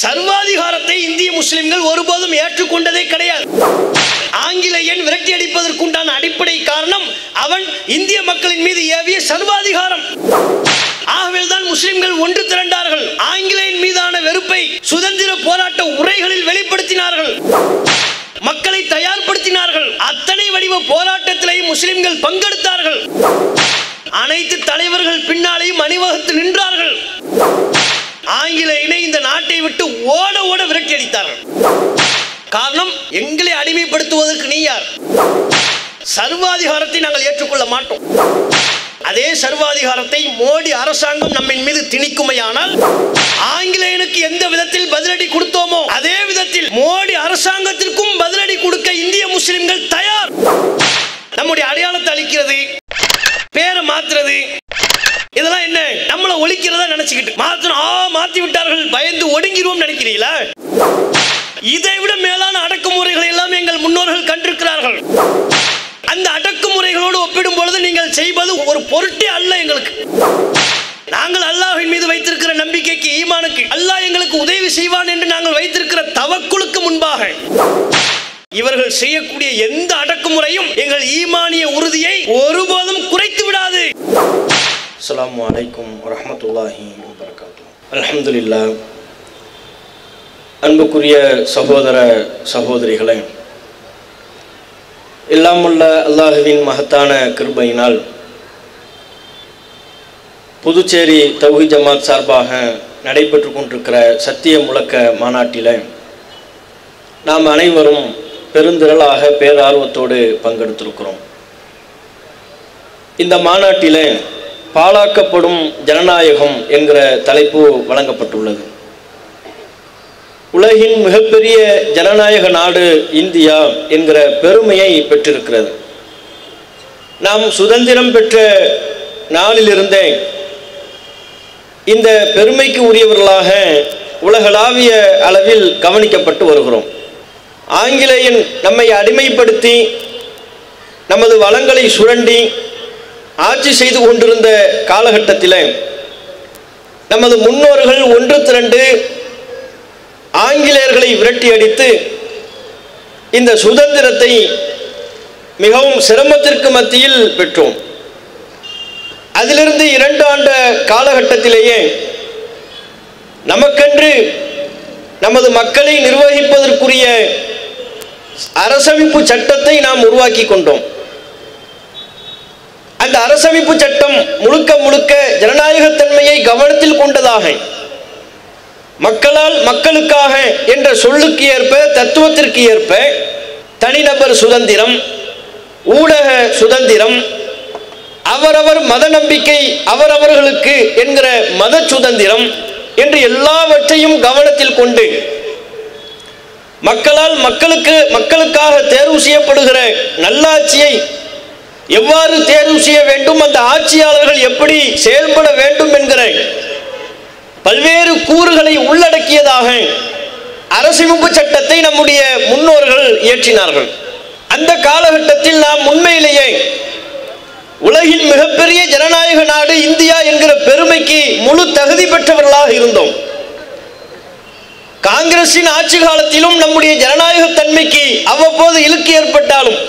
சர்வாதிகாரத்தை இந்திய முஸ்லிம்கள் ஒருபோதும் ஏற்றுக்கொண்டதே கிடையாது. ஆங்கிலேயன் விரட்டி அடிப்பதற்குண்டான அடிப்படை காரணம் அவன் இந்திய மக்களின் மீது ஏவிய சர்வாதிகாரம். ஆகவேதான் முஸ்லிம்கள் ஒன்று திரண்டார்கள். ஆங்கிலேயன் மீதான வெறுப்பை சுதந்திர போராட்ட உரைகளில் வெளிப்படுத்தினார்கள், மக்களை தயார்படுத்தினார்கள். அத்தனை வடிவ போராட்டத்திலேயும் முஸ்லிம்கள் பங்கெடுத்தார்கள். அனைத்து தலைவர்கள் பின்னாலேயும் அணிவகுத்து நின்றார்கள். ஆங்கிலேயனை இந்த நாட்டை விட்டு ஓட ஓட விரட்டி அடித்தார்கள். காரணம், எங்களை அடிமைப்படுத்துவதற்கு நீ யார்? சர்வாதிகாரத்தை நாங்கள் ஏற்றுக்கொள்ள மாட்டோம். அதே சர்வாதிகாரத்தை மோடி அரசாங்கம் நம்மின் மீது திணிக்குமையானால் ஆங்கிலேயனுக்கு எந்த விதத்தில் பதிலடி கொடுத்தோமோ அதே விதத்தில் மோடி அரசாங்கத்திற்கும் பதிலடி கொடுக்க இந்திய முஸ்லிம்கள் தயார். நம்முடைய அடையாளத்தை அளிக்கிறது, பேரை மாத்துறது, இதெல்லாம் என்ன? நம்மளை ஒழிக்கிறதா நினைச்சுக்கிட்டு மாத்தி விட்டார்கள், பயந்து ஒடுங்கிடுவோம் நினைக்கிறீங்களா? இதை விட மேலான அடக்குமுறைகளை எல்லாம் எங்கள் முன்னோர்கள் கண்டிருக்கிறார்கள். அந்த அடக்குமுறைகளோடு ஒப்பிடும் பொழுது நீங்கள் செய்வது ஒரு பொருட்டே அல்ல. எங்களுக்கு நாங்கள் அல்லாஹ்வின் மீது வைத்திருக்கிற நம்பிக்கைக்கு, ஈமானுக்கு, அல்லாஹ் எங்களுக்கு உதவி செய்வான் என்று நாங்கள் வைத்திருக்கிற தவக்குலுக்கு முன்பாக இவர்கள் செய்யக்கூடிய எந்த அடக்குமுறையும் எங்கள் ஈமானிய உறுதியை ஒருபோதும் குறைத்து விடாது. அஸ்ஸலாமு அலைக்கும் வரஹ்மத்துல்லாஹி வபரகாத்துஹு. அல்ஹம்துலில்லாஹ். அன்புக்குரிய சகோதர சகோதரிகளே, எல்லாமுள்ள அல்லாஹுவின் மகத்தான கிருபையினால் புதுச்சேரி தௌஹீத் ஜமாத் சார்பாக நடைபெற்று கொண்டிருக்கிற சத்திய முழக்க மாநாட்டில் நாம் அனைவரும் பெருந்திரளாக பேரார்வத்தோடு பங்கெடுத்திருக்கிறோம். இந்த மாநாட்டில் பாழாக்கப்படும் ஜனநாயகம் என்கிற தலைப்பு வழங்கப்பட்டுள்ளது. உலகின் மிகப்பெரிய ஜனநாயக நாடு இந்தியா என்கிற பெருமையை பெற்றிருக்கிறது. நாம் சுதந்திரம் பெற்ற நாளிலிருந்தே இந்த பெருமைக்கு உரியவர்களாக உலகளாவிய அளவில் கவனிக்கப்பட்டு வருகிறோம். ஆங்கிலேயன் நம்மை அடிமைப்படுத்தி நமது வளங்களை சுரண்டி ஆட்சி செய்து கொண்டிருந்த காலகட்டத்தில் நமது முன்னோர்கள் ஒன்று திரண்டு ஆங்கிலேயர்களை விரட்டி அடித்து இந்த சுதந்திரத்தை மிகவும் சிரமத்திற்கு மத்தியில் பெற்றோம். அதிலிருந்து 2 ஆண்டு காலகட்டத்திலேயே நமக்கென்று நமது மக்களை நிர்வகிப்பதற்குரிய அரசமைப்பு சட்டத்தை நாம் உருவாக்கி கொண்டோம். அந்த அரசமைப்பு சட்டம் முழுக்க முழுக்க ஜனநாயகத்தன்மையை கவனத்தில் கொண்டதாக, மக்களால் மக்களுக்காக என்ற சொல்லுக்கு ஏற்ப, தத்துவத்திற்கு ஏற்ப தனிநபர் சுதந்திரம், ஊடக சுதந்திரம், அவரவர் மத நம்பிக்கை அவரவர்களுக்கு என்கிற மத சுதந்திரம் என்று எல்லாவற்றையும் கவனத்தில் கொண்டு மக்களால் மக்களுக்காக தேர்வு செய்யப்படுகிற நல்லாட்சியை எவ்வாறு தேர்வு செய்ய வேண்டும், அந்த ஆட்சியாளர்கள் எப்படி செயல்பட வேண்டும் என்கிற பல்வேறு கூறுகளை உள்ளடக்கியதாக அரசமைப்பு சட்டத்தை நம்முடைய முன்னோர்கள் இயற்றினார்கள். அந்த காலகட்டத்தில் நாம் உண்மையிலேயே உலகின் மிகப்பெரிய ஜனநாயக நாடு இந்தியா என்கிற பெருமைக்கு முழு தகுதி பெற்றவர்களாக இருந்தோம். காங்கிரசின் ஆட்சி காலத்திலும் நம்முடைய ஜனநாயக தன்மைக்கு அவ்வப்போது இழுக்கு ஏற்பட்டாலும்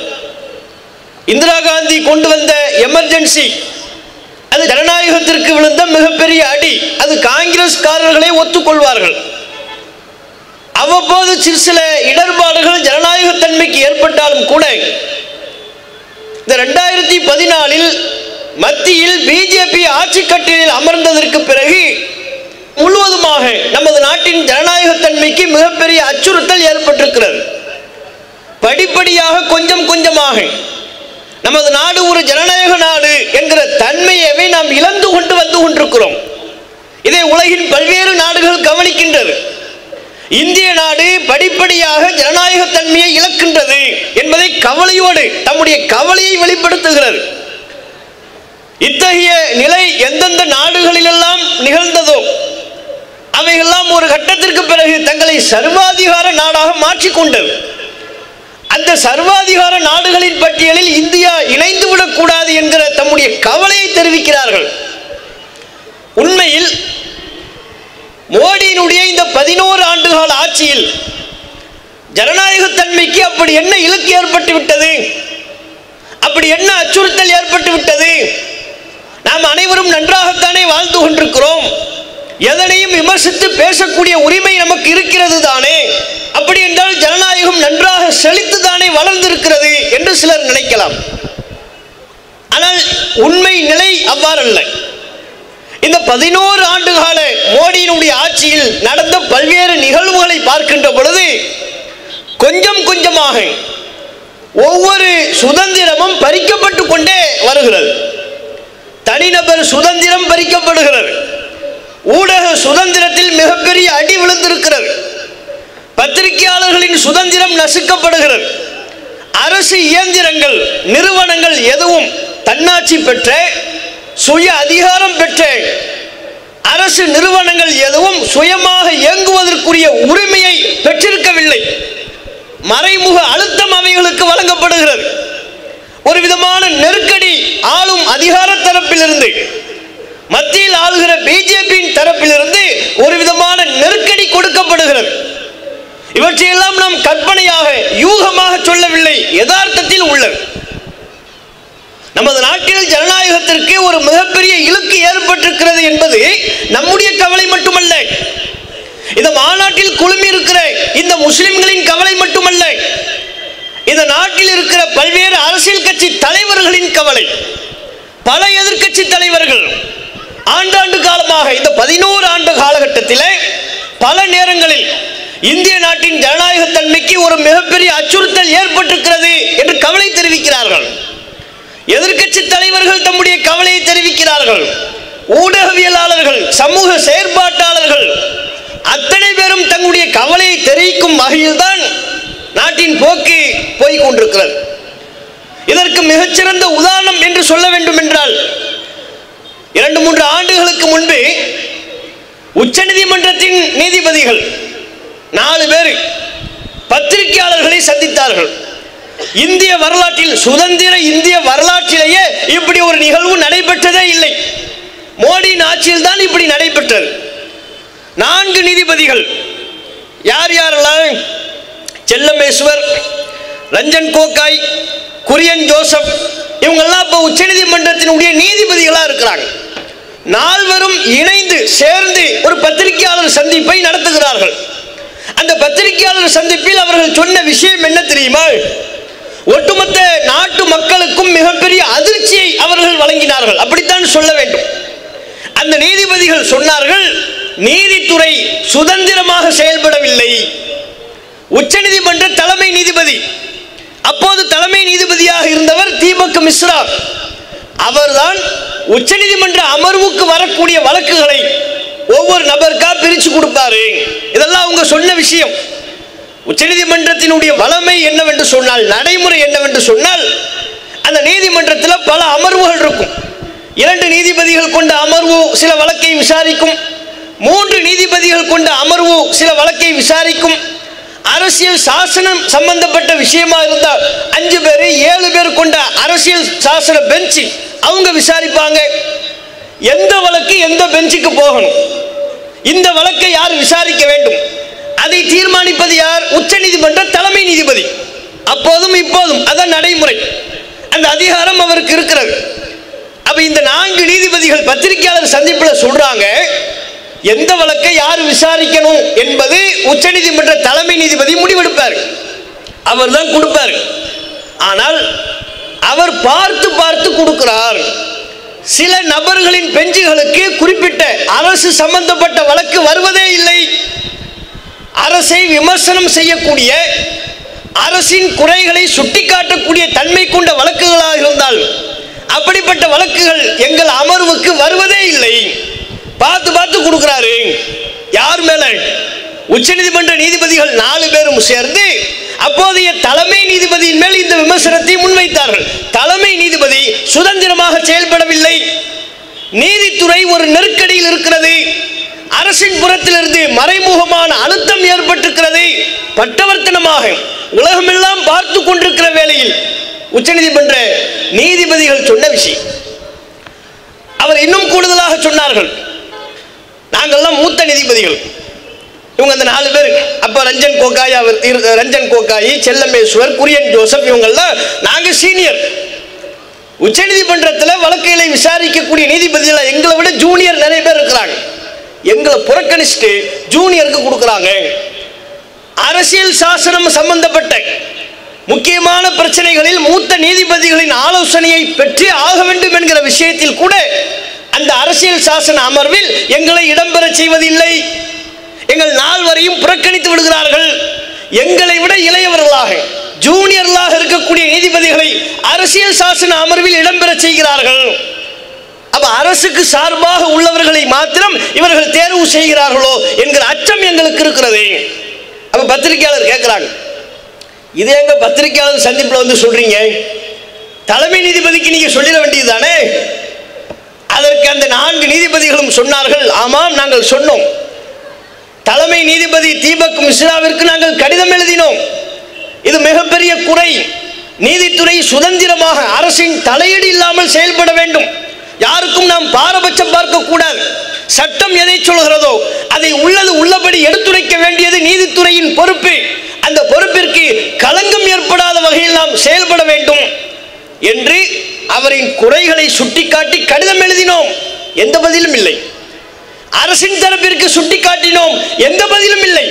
இந்திரா காந்தி கொண்டு வந்த எமர்ஜென்சி அது ஜனநாயகத்திற்கு விழுந்த மிகப்பெரிய அடி. அது காங்கிரஸ்காரர்களை ஒத்துக்கொள்வார்கள். அவ்வப்போது சில இடர்பாடுகள் ஜனநாயகத்தன்மைக்கு ஏற்பட்டாலும் கூட இந்த 2014 மத்தியில் பிஜேபி ஆட்சி கட்டிலில் அமர்ந்ததற்கு பிறகு முழுவதுமாக நமது நாட்டின் ஜனநாயகத்தன்மைக்கு மிகப்பெரிய அச்சுறுத்தல் ஏற்பட்டிருக்கிறது. படிப்படியாக கொஞ்சம் கொஞ்சமாக நமது நாடு ஒரு ஜனநாயக நாடு என்கிற தன்மையவே நாம் இழந்து கொண்டு வந்து கொண்டிருக்கிறோம். இதை உலகின் பல்வேறு நாடுகள் கவனிக்கின்றது. இந்திய நாடு படிப்படியாக ஜனநாயகத்தன்மையை இழக்கின்றது என்பதை கவலையோடு தம்முடைய கவலையை வெளிப்படுத்துகிறது. இத்தகைய நிலை எந்தெந்த நாடுகளிலெல்லாம் நிகழ்ந்ததோ அவையெல்லாம் ஒரு கட்டத்திற்கு பிறகு தங்களை சர்வாதிகார நாடாக மாற்றிக்கொண்டது. அந்த சர்வாதிகார நாடுகளின் பட்டியலில் இந்தியா இணைந்து விடக்கூடாது என்கிற தம்முடைய கவலையை தெரிவிக்கிறார்கள். உண்மையில் மோடியினுடைய இந்த 11 ஆண்டு ஆட்சியில் ஜனநாயகத்தன்மைக்கு அப்படி என்ன இழுக்கு ஏற்பட்டு விட்டது, அப்படி என்ன அச்சுறுத்தல் ஏற்பட்டு விட்டது? நாம் அனைவரும் நன்றாகத்தானே வாழ்ந்து கொண்டிருக்கிறோம், எதனையும் விமர்சித்து பேசக்கூடிய உரிமை நமக்கு இருக்கிறது தானே, அப்படி என்றால் ஜனநாயகம் நன்றாக செழித்து தானே வளர்ந்திருக்கிறது என்று சிலர் நினைக்கலாம். ஆனால் உண்மை நிலை அவ்வாறல்ல. இந்த 11 ஆண்டுகால மோடியினுடைய ஆட்சியில் நடந்த பல்வேறு நிகழ்வுகளை பார்க்கின்ற பொழுது கொஞ்சம் கொஞ்சமாக ஒவ்வொரு சுதந்திரமும் பறிக்கப்பட்டு கொண்டே வருகிறது. தனிநபர் சுதந்திரம் பறிக்கப்படுகிறது, ஊடக சுதந்திரத்தில் மிகப்பெரிய அடி விழுந்திருக்கிறது, பத்திரிகையாளர்களின் சுதந்திரம் நசுக்கப்படுகிறது, அரசு இயந்திரங்கள் நிறுவனங்கள் எதுவும் தன்னாட்சி பெற்ற சுய அதிகாரம் பெற்ற அரசு நிறுவனங்கள் எதுவும் சுயமாக இயங்குவதற்குரிய உரிமையை பெற்றிருக்கவில்லை. மறைமுக அழுத்தம் அவைகளுக்கு வழங்கப்படுகிறது. ஒரு விதமான நெருக்கடி ஆளும் அதிகார தரப்பிலிருந்து, மத்தியில் ஆளுகிற பிஜேபியின் தரப்பிலிருந்து ஒரு விதமான நெருக்கடி கொடுக்கப்படுகிறது. இவற்றையெல்லாம் நாம் கற்பனையாக யூகமாக சொல்லவில்லை, யதார்த்தத்தில் உள்ளது. நமது நாட்டில் ஜனநாயகத்திற்கு ஒரு மிகப்பெரிய இழுக்கு ஏற்பட்டிருக்கிறது என்பது நம்முடைய கவலை மட்டுமல்ல, இந்த மாநாட்டில் குழுமி இருக்கிற இந்த முஸ்லிம்களின் கவலை மட்டுமல்ல, இந்த நாட்டில் இருக்கிற பல்வேறு அரசியல் கட்சி தலைவர்களின் கவலை. பல எதிர்க்கட்சி தலைவர்கள் ஆண்டாண்டு காலமாக இந்த 11 ஆண்டு காலகட்டத்தில் பல நேரங்களில் இந்திய நாட்டின் ஜனநாயகத்தன்மைக்கு ஒரு மிகப்பெரிய அச்சுறுத்தல் ஏற்பட்டிருக்கிறது என்று கவலை தெரிவிக்கிறார்கள். எதிர்க்கட்சி தலைவர்கள் தம்முடைய கவலையை தெரிவிக்கிறார்கள். ஊடகவியலாளர்கள், சமூக செயற்பாட்டாளர்கள் அத்தனை பேரும் தங்களுடைய கவலையை தெரிவிக்கும் வகையில் தான் நாட்டின் போக்கு போய்க் கொண்டிருக்கிறது. இதற்கு மிகச்சிறந்த உதாரணம் என்று சொல்ல வேண்டும் என்றால், 2-3 ஆண்டுகளுக்கு முன்பு உச்சநீதிமன்றத்தின் நீதிபதிகள் 4 பேர் பத்திரிகையாளர்களை சந்தித்தார்கள். இந்திய வரலாற்றில், சுதந்திர இந்திய வரலாற்றிலேயே இப்படி ஒரு நிகழ்வு நடைபெற்றதே இல்லை. மோடியின் ஆட்சியில் தான் இப்படி நடைபெற்றது. 4 நீதிபதிகள் யார் யாரெல்லாம்? செல்லமேஸ்வர், ரஞ்சன் கோகாய், குரியன் ஜோசப், இவங்கெல்லாம் இப்போ உச்சநீதிமன்றத்தினுடைய நீதிபதிகளாக இருக்கிறாங்க. 4வரும் இணைந்து சேர்ந்து ஒரு பத்திரிகையாளர் சந்திப்பை நடத்துகிறார்கள். அந்த பத்திரிகையாளர் சந்திப்பில் அவர்கள் சொன்ன விஷயம் என்ன தெரியுமா? ஒட்டுமொத்த நாட்டு மக்களுக்கும் மிகப்பெரிய அதிர்ச்சியை அவர்கள் வழங்கினார்கள், அப்படித்தான் சொல்ல வேண்டும். அந்த நீதிபதிகள் சொன்னார்கள், நீதித்துறை சுதந்திரமாக செயல்படவில்லை. உச்சநீதிமன்ற தலைமை நீதிபதி, அப்போது தலைமை நீதிபதியாக இருந்தவர் தீபக் மிஸ்ரா, அவர்தான் உச்சநீதிமன்ற அமர்வுக்கு வரக்கூடிய வழக்குகளை ஒவ்வொரு நபருக்கா பிரிச்சு கொடுப்பாரு. இதெல்லாம் அவங்க சொன்ன விஷயம். உச்சநீதிமன்றத்தினுடைய வளமை என்னவென்று சொன்னால், நடைமுறை என்னவென்று சொன்னால், அந்த நீதிமன்றத்தில் பல அமர்வுகள் இருக்கும். 2 நீதிபதிகள் கொண்ட அமர்வு சில வழக்கை விசாரிக்கும், 3 நீதிபதிகள் கொண்ட அமர்வு சில வழக்கை விசாரிக்கும். அரசியல் சாசனம் சம்பந்தப்பட்ட விஷயமா இருந்தால் 5 பேர் 7 பேர் கொண்ட அரசியல் சாசன பெஞ்சு அவங்க விசாரிப்பாங்க. எந்த வழக்கு எந்த பெஞ்சுக்கு போகணும், இந்த வழக்கை யார் விசாரிக்க வேண்டும், அதை தீர்மானிப்பது யார்? உச்சநீதிமன்ற தலைமை நீதிபதி. அப்போதும் இப்போதும் அதான் நடைமுறை, அந்த அதிகாரம் அவருக்கு இருக்கிறது. அப்ப இந்த 4 நீதிபதிகள் பத்திரிகையாளர் சந்திப்பில் சொல்றாங்க, எந்த வழக்கை யார் விசாரிக்கணும் என்பது உச்சநீதிமன்ற தலைமை நீதிபதி முடிவெடுப்பார், அவர் தான் கொடுப்பார். ஆனால் அவர் பார்த்து பார்த்து கொடுக்கிறார். சில நபர்களின் பெஞ்சுகளுக்கு குறிப்பிட்ட அரசு சம்பந்தப்பட்ட வழக்கு வருவதே இல்லை. அரசை விமர்சனம் செய்யக்கூடிய, அரசின் குறைகளை சுட்டிக்காட்டக்கூடிய தன்மை கொண்ட வழக்குகளாக இருந்தால் அப்படிப்பட்ட வழக்குகள் எங்கள் அமர்வுக்கு வருவதே இல்லை. பார்த்து பார்த்து கொடுக்கிறாரு. யார் மேல? உச்சநீதிமன்ற நீதிபதிகள் 4 பேரும் சேர்ந்து அப்போதைய தலைமை நீதிபதியின் மேல் இந்த விமர்சனத்தை முன்வைத்தார்கள். தலைமை நீதிபதி சுதந்திரமாக செயல்படவில்லை, நீதித்துறை ஒரு நெருக்கடியில் இருக்கிறது, அரசின் புறத்திலிருந்து மறைமுகமான அழுத்தம் ஏற்பட்டிருக்கிறது, பட்டவர்த்தனமாக உலகமெல்லாம் பார்த்து கொண்டிருக்கிற வேளையில் உச்சநீதிமன்ற நீதிபதிகள் சொன்ன விஷயம். அவர் இன்னும் கூடுதலாக சொன்னார்கள், நாங்கள்லாம் மூத்த நீதிபதிகள், இவங்க அந்த 4 பேர். அப்போ ரஞ்சன் கோகாய், செல்லமேஸ்வர், குரியன் ஜோசப், இவங்கெல்லாம் நாங்கள் சீனியர். உச்சநீதிமன்றத்தில் வழக்குகளை விசாரிக்கக்கூடிய நீதிபதிகள் எங்களை விட ஜூனியர் நிறைய பேர் இருக்கிறாங்க. எங்களை புறக்கணிச்சுட்டு ஜூனியருக்கு கொடுக்குறாங்க. அரசியல் சாசனம் சம்பந்தப்பட்ட முக்கியமான பிரச்சனைகளில் மூத்த நீதிபதிகளின் ஆலோசனையை பெற்றே ஆக வேண்டும் என்கிற விஷயத்தில் கூட அந்த அரசியல் சாசன அமர்வில் எங்களை இடம்பெற செய்வதில்லை. எங்கள் நால்வரையும் புறக்கணித்து விடுகிறார்கள். எங்களை விட இளையவர்களாக ஜூனியர்களாக இருக்கக்கூடிய நீதிபதிகளை அரசியல் சாசன அமர்வில் இடம்பெற செய்கிறார்கள். அப்ப அரசுக்கு சார்பாக உள்ளவர்களை மாத்திரம் இவர்கள் தேர்வு செய்கிறார்களோ என்கிற அச்சம் எங்களுக்கு இருக்கிறது. அப்ப பத்திரிகையாளர் கேட்கிறாங்க, இது எங்க பத்திரிகையாளர் சந்திப்பில் வந்து சொல்றீங்க? தலைமை நீதிபதிக்கு நீங்க சொல்லிட வேண்டியது தானே? அதற்கு அந்த 4 நீதிபதிகளும் சொன்னார்கள், ஆமாம் நாங்கள் சொன்னோம். தலைமை நீதிபதி தீபக் மிஸ்ராவிற்கு நாங்கள் கடிதம் எழுதினோம். இது மிகப்பெரிய குறை. நீதித்துறை சுதந்திரமாக அரசின் தலையீடு இல்லாமல் செயல்பட வேண்டும். யாருக்கும் நாம் பாரபட்சம் பார்க்க கூடாது. சட்டம் எதை சொல்கிறதோ அதை உள்ளபடி எடுத்துரைக்க வேண்டியது நீதித்துறையின் பொறுப்பு. அந்த பொறுப்பிற்கு களங்கம் ஏற்படாத வகையில் நாம் செயல்பட வேண்டும் என்று அவரின் குறைகளை சுட்டிக்காட்டி கடிதம் எழுதினோம். எந்த பதிலும் இல்லை. அரசின் தரப்பிற்கு சுட்டிக்காட்டினோம், எந்த பதிலும் இல்லை.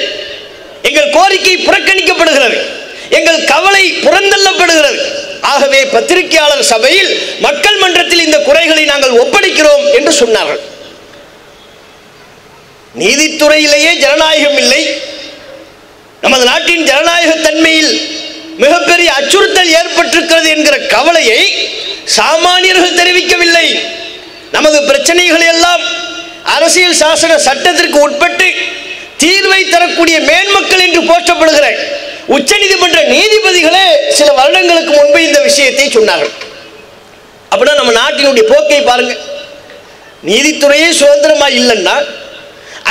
எங்கள் கோரிக்கை புறக்கணிக்கப்படுகிறது, எங்கள் கவலை புறந்தள்ளப்படுகிறது. ஆகவே பத்திரிகையாளர் சபையில் மக்கள் மன்றத்தில் இந்த குறைகளை நாங்கள் ஒப்படைக்கிறோம் என்று சொன்னார்கள். நீதித்துறையிலேயே ஜனநாயகம் இல்லை, நமது நாட்டின் ஜனநாயக தன்மையில் மிகப்பெரிய அச்சுறுத்தல் ஏற்பட்டிருக்கிறது என்கிற கவலையை சாமானியர்கள் தெரிவிக்கவில்லை. நமது பிரச்சனைகள் எல்லாம் அரசியல் சாசன சட்டத்திற்கு உட்பட்டு தீர்வை தரக்கூடிய மேன்மக்கள் என்று போற்றப்படுகிற உச்சநீதிமன்ற நீதிபதிகளே சில வருடங்களுக்கு முன்பு இந்த விஷயத்தை சொன்னார்கள். அப்படின்னா நம்ம நாட்டினுடைய போக்கை பாருங்க. நீதித்துறையே சுதந்திரமா இல்லைன்னா,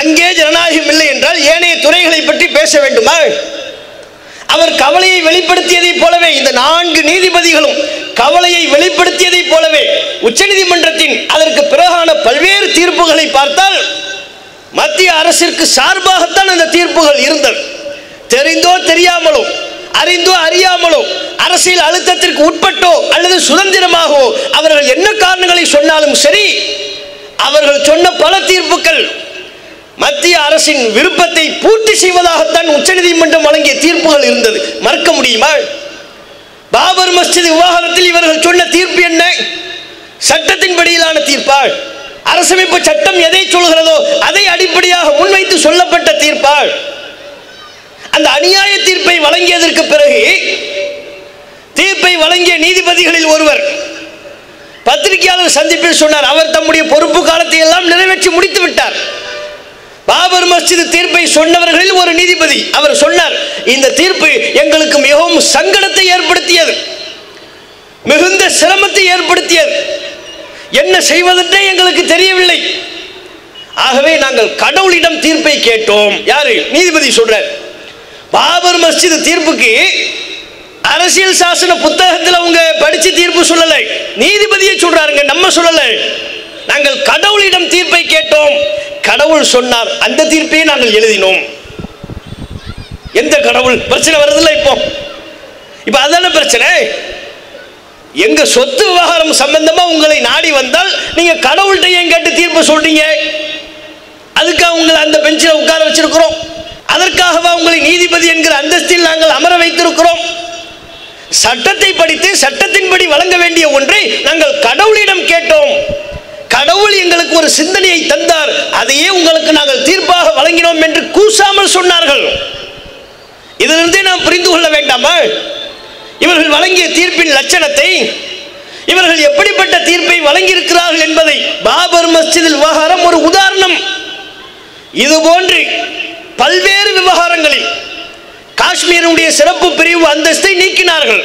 அங்கே ஜனநாயகம் இல்லை என்றால் ஏனைய துறைகளை பற்றி பேச வேண்டுமா? அவர் கவலையை வெளிப்படுத்தியதை போலவே இந்த 4 நீதிபதிகளும் கவலையை வெளிப்படுத்தியதை போலவே உச்சநீதிமன்றத்தின் அதற்கு பிறகான பல்வேறு தீர்ப்புகளை பார்த்தால் மத்திய அரசிற்கு சார்பாகத்தான் அந்த தீர்ப்புகள் இருந்தது. தெரிந்தோ தெரியாமலோ, அறிந்தோ அறியாமலோ, அரசியல் அழுத்தத்திற்கு உட்பட்டோ அல்லது சுதந்திரமாகவோ அவர்கள் என்ன காரணங்களை சொன்னாலும் சரி, அவர்கள் சொன்ன பல தீர்ப்புகள் மத்திய அரசின் விருப்பத்தை பூர்த்தி செய்வதாகத்தான் உச்சநீதிமன்றம் வழங்கிய தீர்ப்புகள் இருந்தது. மறக்க முடியுமா? பாபர் மஸ்ஜித் விவகாரத்தில் இவர்கள் சொன்ன தீர்ப்பு என்ன? சட்டத்தின்படியிலான தீர்ப்பாள், அரசமைப்பு சட்டம் எதை சொல்கிறதோ அதை அடிப்படையாக முன்வைத்து சொல்லப்பட்ட தீர்ப்பாள். அந்த அநியாய தீர்ப்பை வழங்கியதற்கு பிறகு தீர்ப்பை வழங்கிய நீதிபதிகளில் ஒருவர் பத்திரிகையாளர் சந்திப்பில் சொன்னார், அவர் தம்முடைய பொறுப்பு காலத்தை எல்லாம் நிறைவேற்றி முடித்து விட்டார். பாபர் மஸ்ஜித் தீர்ப்பை சொன்னவர்களில் ஒரு நீதிபதி அவர் சொன்னார், இந்த தீர்ப்பு எங்களுக்கு மிகவும் சங்கடத்தை ஏற்படுத்தியது, மிகுந்த சிரமத்தை ஏற்படுத்தியது, என்ன செய்வதென்றே எங்களுக்கு தெரியவில்லை. ஆகவே நாங்கள் கடவுளிடம் தீர்ப்பை கேட்டோம். யாரு? நீதிபதி சொல்றார். பாபர் மஸ்ஜித் தீர்ப்புக்கு அரசியல் சாசன புத்தகத்தில் அவங்க படிச்சு தீர்ப்பு சொல்லல, நீதிபதியை சொல்றாருங்க, நம்ம சொல்லல. நாங்கள் கடவுளிடம் தீர்ப்பை கேட்டோம், கடவுள் சொன்னார், அந்த தீர்ப்பையே நாங்கள் எழுதினோம். எந்த கடவுள்? பிரச்சனை வருதுல்ல இப்ப அதான பிரச்சனை. எங்க சொத்து விவகாரம் சம்பந்தமா உங்களை நாடி வந்தால் நீங்க கடவுள்கிட்ட ஏன் கேட்டு தீர்ப்பு சொல்றீங்க? அதுக்காக உங்களை அந்த பெஞ்சில் உட்கார வச்சிருக்கிறோம், அதற்காகவா உங்களை நீதிபதி என்கிற அந்தஸ்தில் நாங்கள் அமர வைத்திருக்கிறோம்? சட்டத்தை படித்து சட்டத்தின்படி வழங்க வேண்டிய ஒன்றை நாங்கள் கடவுளிடம் கேட்டோம், கடவுள் எங்களுக்கு ஒரு சிந்தனையை தந்தார், அதையே உங்களுக்கு நாங்கள் தீர்ப்பாக வழங்கினோம் என்று கூசாமல் சொன்னார்கள். இதிலிருந்தே நாம் புரிந்து கொள்ள வேண்டாமா இவர்கள் வழங்கிய தீர்ப்பின் லட்சணத்தை, இவர்கள் எப்படிப்பட்ட தீர்ப்பை வழங்கியிருக்கிறார்கள் என்பதை? பாபர் மஸ்ஜித் விவகாரம் ஒரு உதாரணம். இதுபோன்று பல்வேறு விவகாரங்களில் காஷ்மீருடைய சிறப்பு பிரிவு அந்தஸ்தை நீக்கினார்கள்,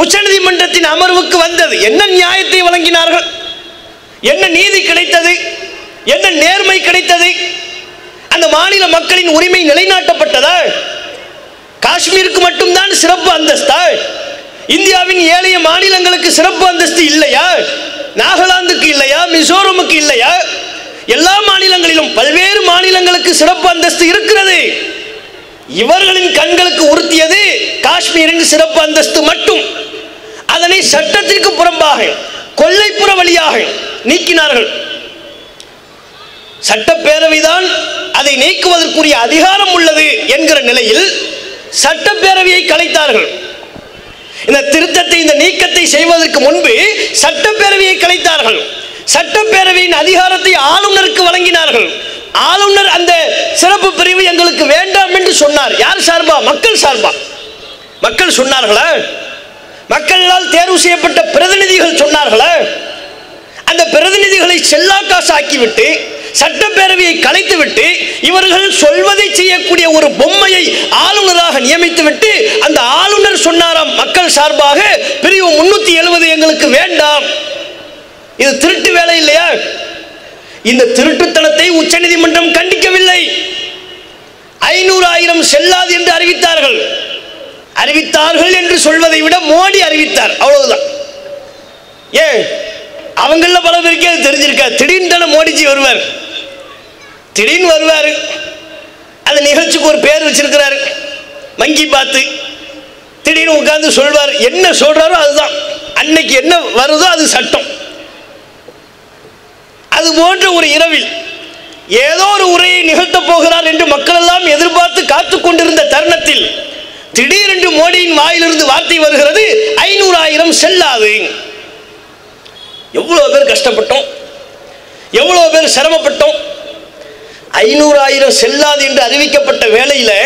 உச்சநீதிமன்றத்தின் அமர்வுக்கு வந்தது. என்ன நியாயத்தை வழங்கினார்கள்? என்ன நீதி கிடைத்தது? என்ன நேர்மை கிடைத்தது? அந்த மாநில மக்களின் உரிமை நிலைநாட்டப்பட்டதா? காஷ்மீருக்கு மட்டும்தான் சிறப்பு அந்தஸ்தா? இந்தியாவின் ஏழைய மாநிலங்களுக்கு சிறப்பு அந்தஸ்து இல்லையா? நாகாலாந்துக்கு இல்லையா? மிசோரமுக்கு இல்லையா? எல்லா மாநிலங்களிலும் பல்வேறு மாநிலங்களுக்கு சிறப்பு அந்தஸ்து இருக்கிறது. இவர்களின் கண்களுக்கு உறுத்தியது காஷ்மீரின் சிறப்பு அந்தஸ்து மட்டும். அதனை சட்டத்திற்கு புறம்பாக கொல்லைப்புற வழியாக நீக்கினார்கள். சட்டப்பேரவைதான் அதை நீக்குவதற்குரிய அதிகாரம் உள்ளது என்கிற நிலையில் சட்டப்பேரவையை கலைத்தார்கள். இந்த திருத்தத்தை, இந்த நீக்கத்தை செய்வதற்கு முன்பு சட்டப்பேரவையை கலைத்தார்கள். சட்டப்பேரவையின் அதிகாரத்தை ஆளுநருக்கு வழங்கினார்கள். ஆளுநர் அந்த சிறப்பு பிரிவு எங்களுக்கு வேண்டாம் என்று சொன்னார். யார் சார்பா? மக்கள் சார்பா. மக்கள் சொன்னார்களா? மக்களால் தேர்வு செய்யப்பட்ட பிரதிநிதிகள் சொன்னார்களா? அந்த பிரதிநிதிகளை செல்லாக்காசு ஆக்கிவிட்டு சட்டப்பேரவையை கலைத்துவிட்டு இவர்கள் சொல்வதை செய்யக்கூடிய ஒரு பொம்மையை ஆளுநராக நியமித்துவிட்டு அந்த ஆளுநர் சொன்னாராம் மக்கள் சார்பாக பிரிவு 370 எங்களுக்கு வேண்டாம். இது திருட்டு வேலை இல்லையா? இந்த திருட்டுத்தனத்தை உச்சநீதிமன்றம் கண்டிக்கவில்லை. 500,000 செல்லாது என்று அறிவித்தார்கள். அறிவித்தார்கள் என்று சொல்வதை விட மோடி அறிவித்தார், அவ்வளவுதான். ஏன் அவங்கள பல பேருக்கே அது தெரிஞ்சிருக்கா? திடீர்னு மோடிஜி வருவார், திடீர்னு வருவார். அந்த நிகழ்ச்சிக்கு ஒரு பேர் வச்சிருக்கிறாரு, மங்கி பாத்து. திடீர்னு உட்கார்ந்து சொல்வார், என்ன சொல்றாரோ அதுதான், அன்னைக்கு என்ன வருதோ அது சட்டம். அது போன்ற ஒரு இரவில் ஏதோ ஒரு உரையை நிகழ்த்த போகிறார் என்று மக்கள் எல்லாம் எதிர்பார்த்து காத்து கொண்டிருந்த தருணத்தில் திடீரென்று மோடியின் வாயிலிருந்து வார்த்தை வருகிறது, 500,000 செல்லாது. எவ்வளவு பேர் கஷ்டப்பட்டோம், எவ்வளவு பேர் சிரமப்பட்டோம். 500,000 செல்லாது என்று அறிவிக்கப்பட்ட வேளையில்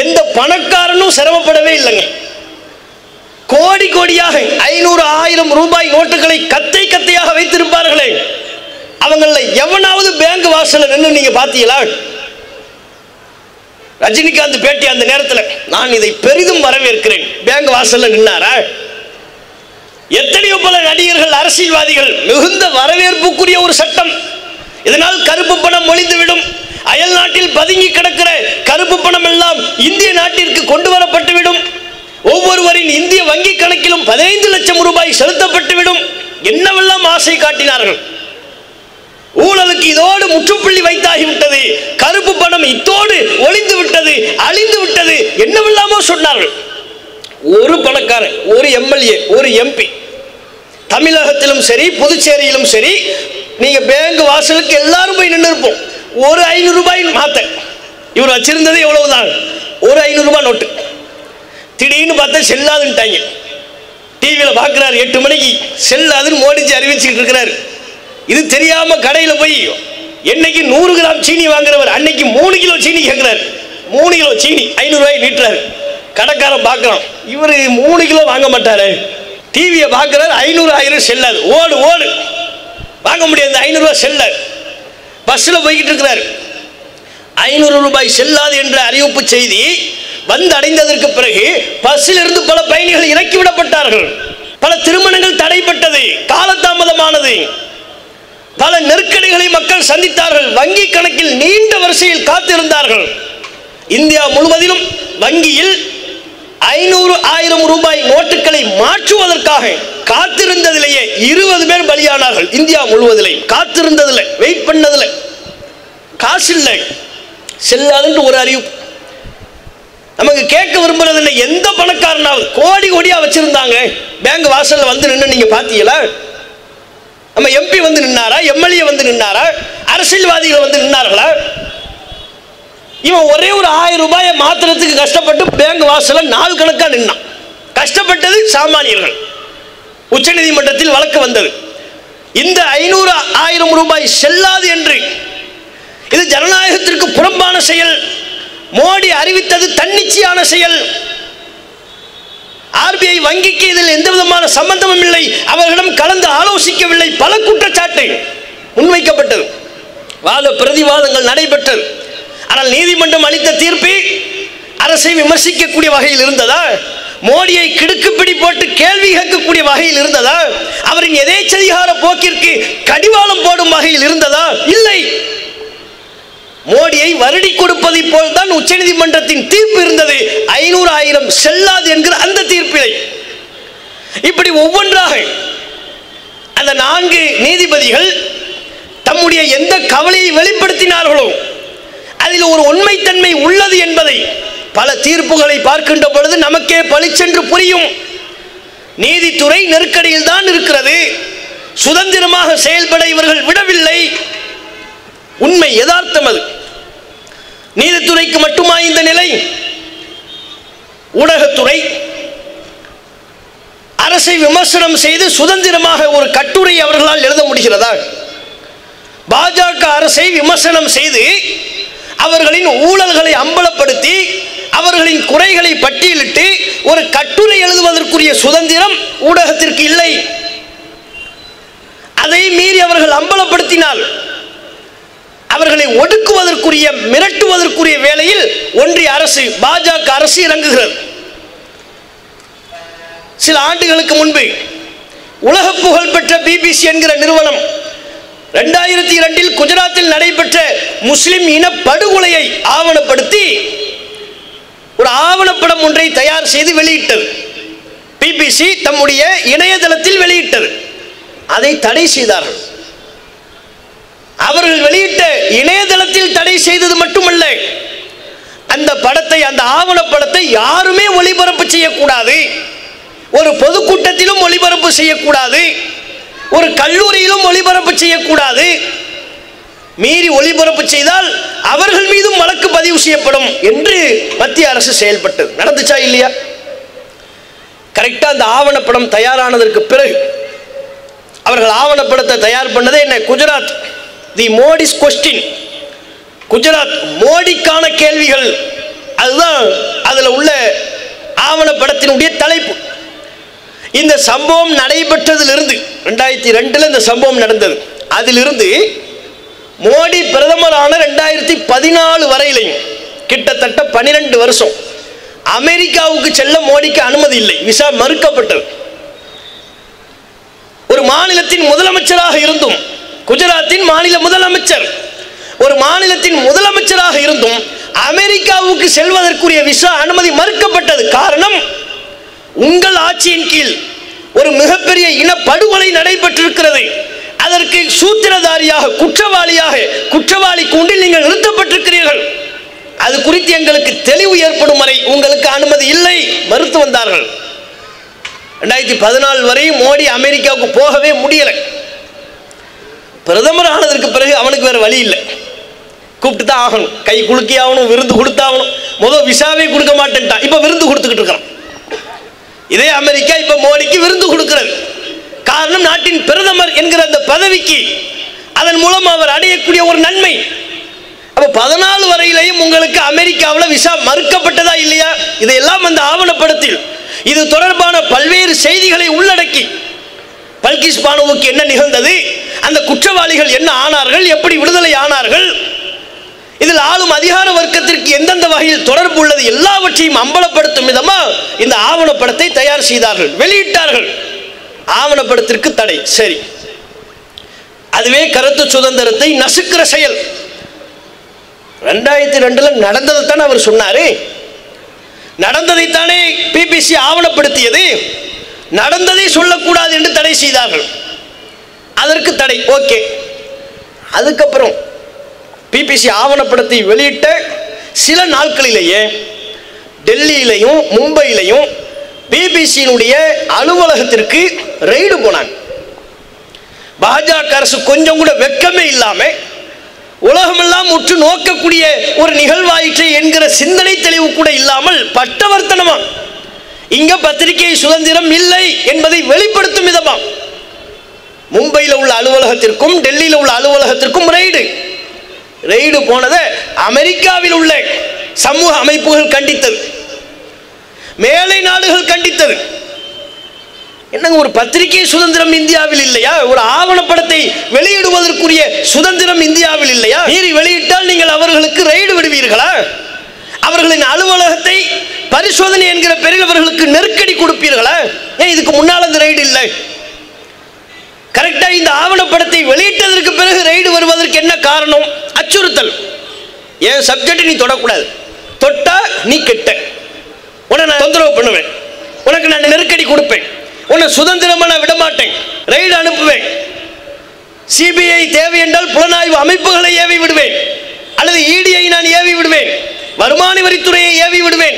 எந்த பணக்காரனும் சிரமப்படவே இல்லைங்க. கோடி கோடியாக 500,000 ரூபாய் நோட்டுகளை கத்தை கத்தையாக வைத்திருப்பார்களே, அவங்கள எவனாவது பேங்க் வாசல்ல நின்று நீங்க பாத்தீங்களா? ரஜினிகாந்த் பேட்டி அந்த நேரத்தில் நான் இதை பெரிதும் வரவேற்கிறேன். பேங்க் வாசல்ல நின்னாரா? எத்தனையோ பல நடிகர்கள், அரசியல்வாதிகள், மிகுந்த வரவேற்புக்குரிய ஒரு சட்டம். இதனால் கருப்பு பணம் ஒழிந்துவிடும். அயல் நாட்டில் பதுங்கி கிடக்கிற கருப்பு பணம் எல்லாம் இந்திய நாட்டிற்கு கொண்டு வரப்பட்டுவிடும். ஒவ்வொருவரின் இந்திய வங்கி கணக்கிலும் 15 லட்சம் ரூபாய் செலுத்தப்பட்டுவிடும். என்னவெல்லாம் ஆசை காட்டினார்கள். ஊழலுக்கு இதோடு முற்றுப்புள்ளி வைத்தாகிவிட்டது, கருப்பு பணம் இத்தோடு ஒளிந்து விட்டது, அழிந்து விட்டது, என்னவெல்லாமோ சொன்னார்கள். ஒரு பணக்காரன், ஒரு எம்எல்ஏ, ஒரு எம்பி, தமிழகத்திலும் சரி புதுச்சேரியிலும் சரி, நீங்க பேங்க் வாசலுக்கு எல்லாரும் போய் நின்று இருப்போம். ஒரு 500 ரூபாய் மாத்த இவர் வச்சிருந்தது எவ்வளவுதான்? ஒரு 500 ரூபாய் நோட்டு. திடீர்னு பார்த்தா செல்லாதுன்ட்டாங்க. டிவியில் பார்க்குறாரு 8 மணிக்கு, செல்லாதுன்னு மோடிஜி அறிவிச்சுக்கிட்டு இருக்கிறாரு. இது தெரியாம கடையில் போய் என்னைக்கு 100 கிராம் சீனி வாங்குறவர் அன்னைக்கு 3 கிலோ சீனி கேட்கிறாரு. 3 கிலோ சீனி 500 ரூபாய் நீட்டுறாரு. கடைக்காரன் பார்க்கலாம், இவர் 3 கிலோ வாங்க மாட்டாரு. டிவியை பார்க்குறாரு, 500,000 செல்லாது. ஓடு ஓடு, வாங்க முடியாது, 500 ரூபாய் செல்லாது. பஸ்ஸில் போய்கிட்டு இருக்கிறார். 500 ரூபாய் செல்லாது என்ற அறிவிப்பு செய்தி வந்து அடைந்ததற்கு பிறகு பஸ்ஸில் இருந்து பல பயணிகள் இறக்கிவிடப்பட்டார்கள். பல திருமணங்கள் தடைப்பட்டது, காலதாமதமானது. பல நெருக்கடிகளை மக்கள் சந்தித்தார்கள். வங்கி கணக்கில் நீண்ட வரிசையில் காத்திருந்தார்கள். இந்தியா முழுவதிலும் வங்கியில் 500,000 ரூபாய் நோட்டுகளை மாற்றுவதற்காக காத்திருந்ததிலேயே 20 பேர் பலியானார்கள். இந்தியா முழுவதிலே காத்திருந்ததில்லை, வெயிட் பண்ணதில்லை. காசு இல்லை, செல்லாதுன்னு ஒரு அறிவிப்பு. நமக்கு கேட்க விரும்புறது இல்லை, எந்த பணக்காரனாவது கோடி கோடியா வச்சிருந்தாங்க பேங்க் வாசல்ல வந்து நின்று நீங்க பாத்தீங்களா? நம்ம எம்பி வந்து நின்னாரா? எம்எல்ஏ வந்து நின்னாரா? அரசியல்வாதிகள் வந்து நின்னார்களா? இவன் ஒரே ஒரு 1000 ரூபாயை மாத்திரத்துக்கு கஷ்டப்பட்டு பேங்க் வாசல்ல நாள் கணக்கா நின்னான். கஷ்டப்பட்டது சாமானியர்கள். உச்சநீதிமன்றத்தில் வழக்கு வந்தது. இந்த 500,000 ரூபாய் செல்லாது என்று, இது ஜனநாயகத்திற்கு புறம்பான செயல். மோடி அறிவித்தது தன்னிச்சையான செயல். ஆர்பிஐ வங்கிக்கு இதில் எந்த விதமான சம்பந்தமும் இல்லை, அவர்களிடம் கலந்து ஆலோசிக்கவில்லை. பல குற்றச்சாட்டு முன்வைக்கப்பட்டது, வாத பிரதிவாதங்கள் நடைபெற்றது. ஆனால் நீதிமன்றம் அளித்த தீர்ப்பு அரசை விமர்சிக்கக்கூடிய வகையில் இருந்ததா? மோடியை கிடுக்குப்பிடி போட்டு கேள்வி கேட்கக்கூடிய வகையில் இருந்ததா? அவரின் எதேச்சதிகார போக்கிற்கு கடிவாளம் போடும் வகையில் இருந்ததா? இல்லை. மோடியை வருடி கொடுப்பதை போல்தான் உச்சநீதிமன்றத்தின் தீர்ப்பு இருந்தது. 500,000 செல்லாது என்கிற அந்த தீர்ப்பிலை இப்படி ஒவ்வொன்றாக அந்த 4 நீதிபதிகள் தம்முடைய எந்த கவலையை வெளிப்படுத்தினார்களோ அதில் ஒரு உண்மைத்தன்மை உள்ளது என்பதை பல தீர்ப்புகளை பார்க்கின்ற பொழுது நமக்கே பளிச்சென்று புரியும். நீதித்துறை நெருக்கடியில் தான் இருக்கிறது, சுதந்திரமாக செயல்பட இவர்கள் விடவில்லை. உண்மை, யதார்த்தம் அது. நீதித்துறைக்கு மட்டுமா இந்த நிலை? ஊடகத்துறை அரசை விமர்சனம் செய்து சுதந்திரமாக ஒரு கட்டுரை அவர்களால் எழுத முடிகிறதா? பாஜக அரசை விமர்சனம் செய்து அவர்களின் ஊழல்களை அம்பலப்படுத்தி அவர்களின் குறைகளை பட்டியலிட்டு ஒரு கட்டுரை எழுதுவதற்குரிய சுதந்திரம் ஊடகத்திற்கு இல்லை. அதை மீறி அவர்கள் அம்பலப்படுத்தினால் அவர்களை ஒடுக்குவதற்குரிய, மிரட்டுவதற்குரிய வேளையில் ஒன்றிய அரசு, பாஜக அரசு இறங்குகிறது. சில ஆண்டுகளுக்கு முன்பு உலக புகழ்பெற்ற பிபிசி என்கிற நிறுவனம் 2002 குஜராத்தில் நடைபெற்ற முஸ்லிம் இன படுகொலையை ஆவணப்படுத்தி ஒரு ஆவணப்படம் ஒன்றை தயார் செய்து வெளியிட்டது. பிபிசி தம்முடைய இணையதளத்தில் வெளியிட்டது. அதை தடை செய்தார்கள். அவர்கள் வெளியிட்ட இணையதளத்தில் தடை செய்தது மட்டுமல்ல, அந்த படத்தை, அந்த ஆவணப்படத்தை யாருமே ஒளிபரப்பு செய்யக்கூடாது, ஒரு பொதுக்கூட்டத்திலும் ஒளிபரப்பு செய்யக்கூடாது, ஒரு கல்லூரியிலும் ஒளிபரப்பு செய்யக்கூடாது. மீறி ஒளிபரப்பு செய்தால் அவர்கள் மீதும் வழக்கு பதிவு செய்யப்படும் என்று மத்திய அரசு செயல்பட்டது. நடந்துச்சா இல்லையா? கரெக்டா அந்த ஆவணப்படம் தயாரானதற்கு பிறகு, அவர்கள் ஆவணப்படத்தை தயார் பண்ணதே என்ன? குஜராத், தி மோடிஸ் கொஸ்டின், குஜராத் மோடிக்கான கேள்விகள், அதுதான் அதில் உள்ள ஆவணப்படத்தினுடைய தலைப்பு. இந்த சம்பவம் நடைபெற்றதிலிருந்து 2002 இந்த சம்பவம் நடந்தது. அதிலிருந்து மோடி பிரதமரான 2014 வரையிலையும் கிட்டத்தட்ட 12 வருஷம் அமெரிக்காவுக்கு செல்ல மோடிக்கு அனுமதி இல்லை, விசா மறுக்கப்பட்டது. ஒரு மாநிலத்தின் முதலமைச்சராக இருந்தும், குஜராத்தின் மாநில முதலமைச்சர், ஒரு மாநிலத்தின் முதலமைச்சராக இருந்தும் அமெரிக்காவுக்கு செல்வதற்குரிய விசா அனுமதி மறுக்கப்பட்டது. காரணம், உங்கள் ஆட்சியின் கீழ் ஒரு மிகப்பெரிய இனப்படுகொலை நடைபெற்றிருக்கிறது, அதற்கு சூத்திரதாரியாக, குற்றவாளி கூண்டில் நீங்கள் நிறுத்தப்பட்டிருக்கிறீர்கள், அது குறித்து எங்களுக்கு தெளிவு ஏற்படும் வரை உங்களுக்கு அனுமதி இல்லை, மறுத்து வந்தார்கள். 2014 வரை மோடி அமெரிக்காவுக்கு போகவே முடியலை. பிரதமர் ஆனதற்கு பிறகு அவனுக்கு வேற வழி இல்லை, கூப்பிட்டு தான் ஆகணும், கை குலுக்கி ஆகணும், விருந்து கொடுத்தாகணும். முதல் விசாவே கொடுக்க மாட்டேன்ட்டான், இப்ப விருந்து கொடுத்துக்கிட்டு இருக்கிறான். இதே அமெரிக்கா இப்ப மோடிக்கு விருந்து கொடுக்கிறது. காரணம், நாட்டின் பிரதமர் என்கிற அந்த பதவிக்கு அதன் மூலம் அவர் அடையக்கூடிய ஒரு நன்மை. அப்ப 14 வரையிலையும் உங்களுக்கு அமெரிக்காவில் விசா மறுக்கப்பட்டதா இல்லையா? இதையெல்லாம் அந்த ஆவணப்படத்தில் இது தொடர்பான பல்வேறு செய்திகளை உள்ளடக்கி, பல்கிஸ் பானுவுக்கு என்ன நிகழ்ந்தது, அந்த குற்றவாளிகள் என்ன ஆனார்கள், எப்படி விடுதலை ஆனார்கள், இதில் ஆளும் அதிகார வர்க்கத்திற்கு எந்தெந்த வகையில் தொடர்பு உள்ளது, எல்லாவற்றையும் அம்பலப்படுத்தும் விதமா இந்த ஆவணப்படத்தை தயார் செய்தார்கள், வெளியிட்டார்கள். ஆவணப்படத்திற்கு தடை. சரி, அதுவே கருத்து சுதந்திரத்தை நசுக்கிற செயல். 2002 நடந்ததைத்தான் அவர் சொன்னாரு, நடந்ததைத்தானே பிபிசி ஆவணப்படுத்தியது, நடந்ததை சொல்லக்கூடாது என்று தடை செய்தார்கள். அதற்கு தடை. ஓகே. அதுக்கப்புறம் பிபிசி ஆவணப்படத்தை வெளியிட்ட சில நாட்களிலேயே டெல்லியிலையும் மும்பையிலையும் பிபிசியினுடைய அலுவலகத்திற்கு ரெய்டு போனாங்க. பாஜக அரசு கொஞ்சம் கூட வெட்கமே இல்லாம உலகமெல்லாம் உற்று நோக்கக்கூடிய ஒரு நிகழ்வாயிற்று என்கிற சிந்தனை தெளிவு கூட இல்லாமல் பட்டவர்த்தனமா இங்க பத்திரிகை சுதந்திரம் இல்லை என்பதை வெளிப்படுத்தும் விதமா மும்பையில் உள்ள அலுவலகத்திற்கும் டெல்லியில் உள்ள அலுவலகத்திற்கும் ரெய்டு போனதை அமெரிக்காவில் உள்ள சமூக அமைப்புகள் கண்டித்தது, மேலை நாடுகள் கண்டித்தது. என்னங்க, ஒரு பத்திரிகை சுதந்திரம் இந்தியாவில் இல்லையா? ஒரு ஆவணப்படத்தை வெளியிடுவதற்குரிய சுதந்திரம் இந்தியாவில் இல்லையா? மீறி வெளியிட்டால் நீங்கள் அவர்களுக்கு ரெய்டு விடுவீர்களா? அவர்களின் அலுவலகத்தை பரிசோதனை என்கிற பெரிய அவர்களுக்கு நெருக்கடி கொடுப்பீர்களா? ஏன் இதுக்கு முன்னால் அந்த ரெய்டு இல்லை? கரெக்டா இந்த ஆவணப்படத்தை வெளியிட்டதற்கு பிறகு ரெய்டு வருவதற்கு என்ன காரணம்? அச்சுறுத்தல். என் சப்ஜெக்ட் நீ தொடக்கூடாது, தொட்டா நீ கெட்ட, உன்னை நான் தொந்தரவு பண்ணுவேன், உனக்கு நான் நெருக்கடி கொடுப்பேன், உன்னை சுதந்திரமா நான் விட மாட்டேன், ரெய்டு அனுப்புவேன். சிபிஐ தேவை என்றால் புலனாய்வு அமைப்புகளை ஏவி விடுவேன், அல்லது இடியை நான் ஏவி விடுவேன், வருமான வரித்துறையை ஏவி விடுவேன்.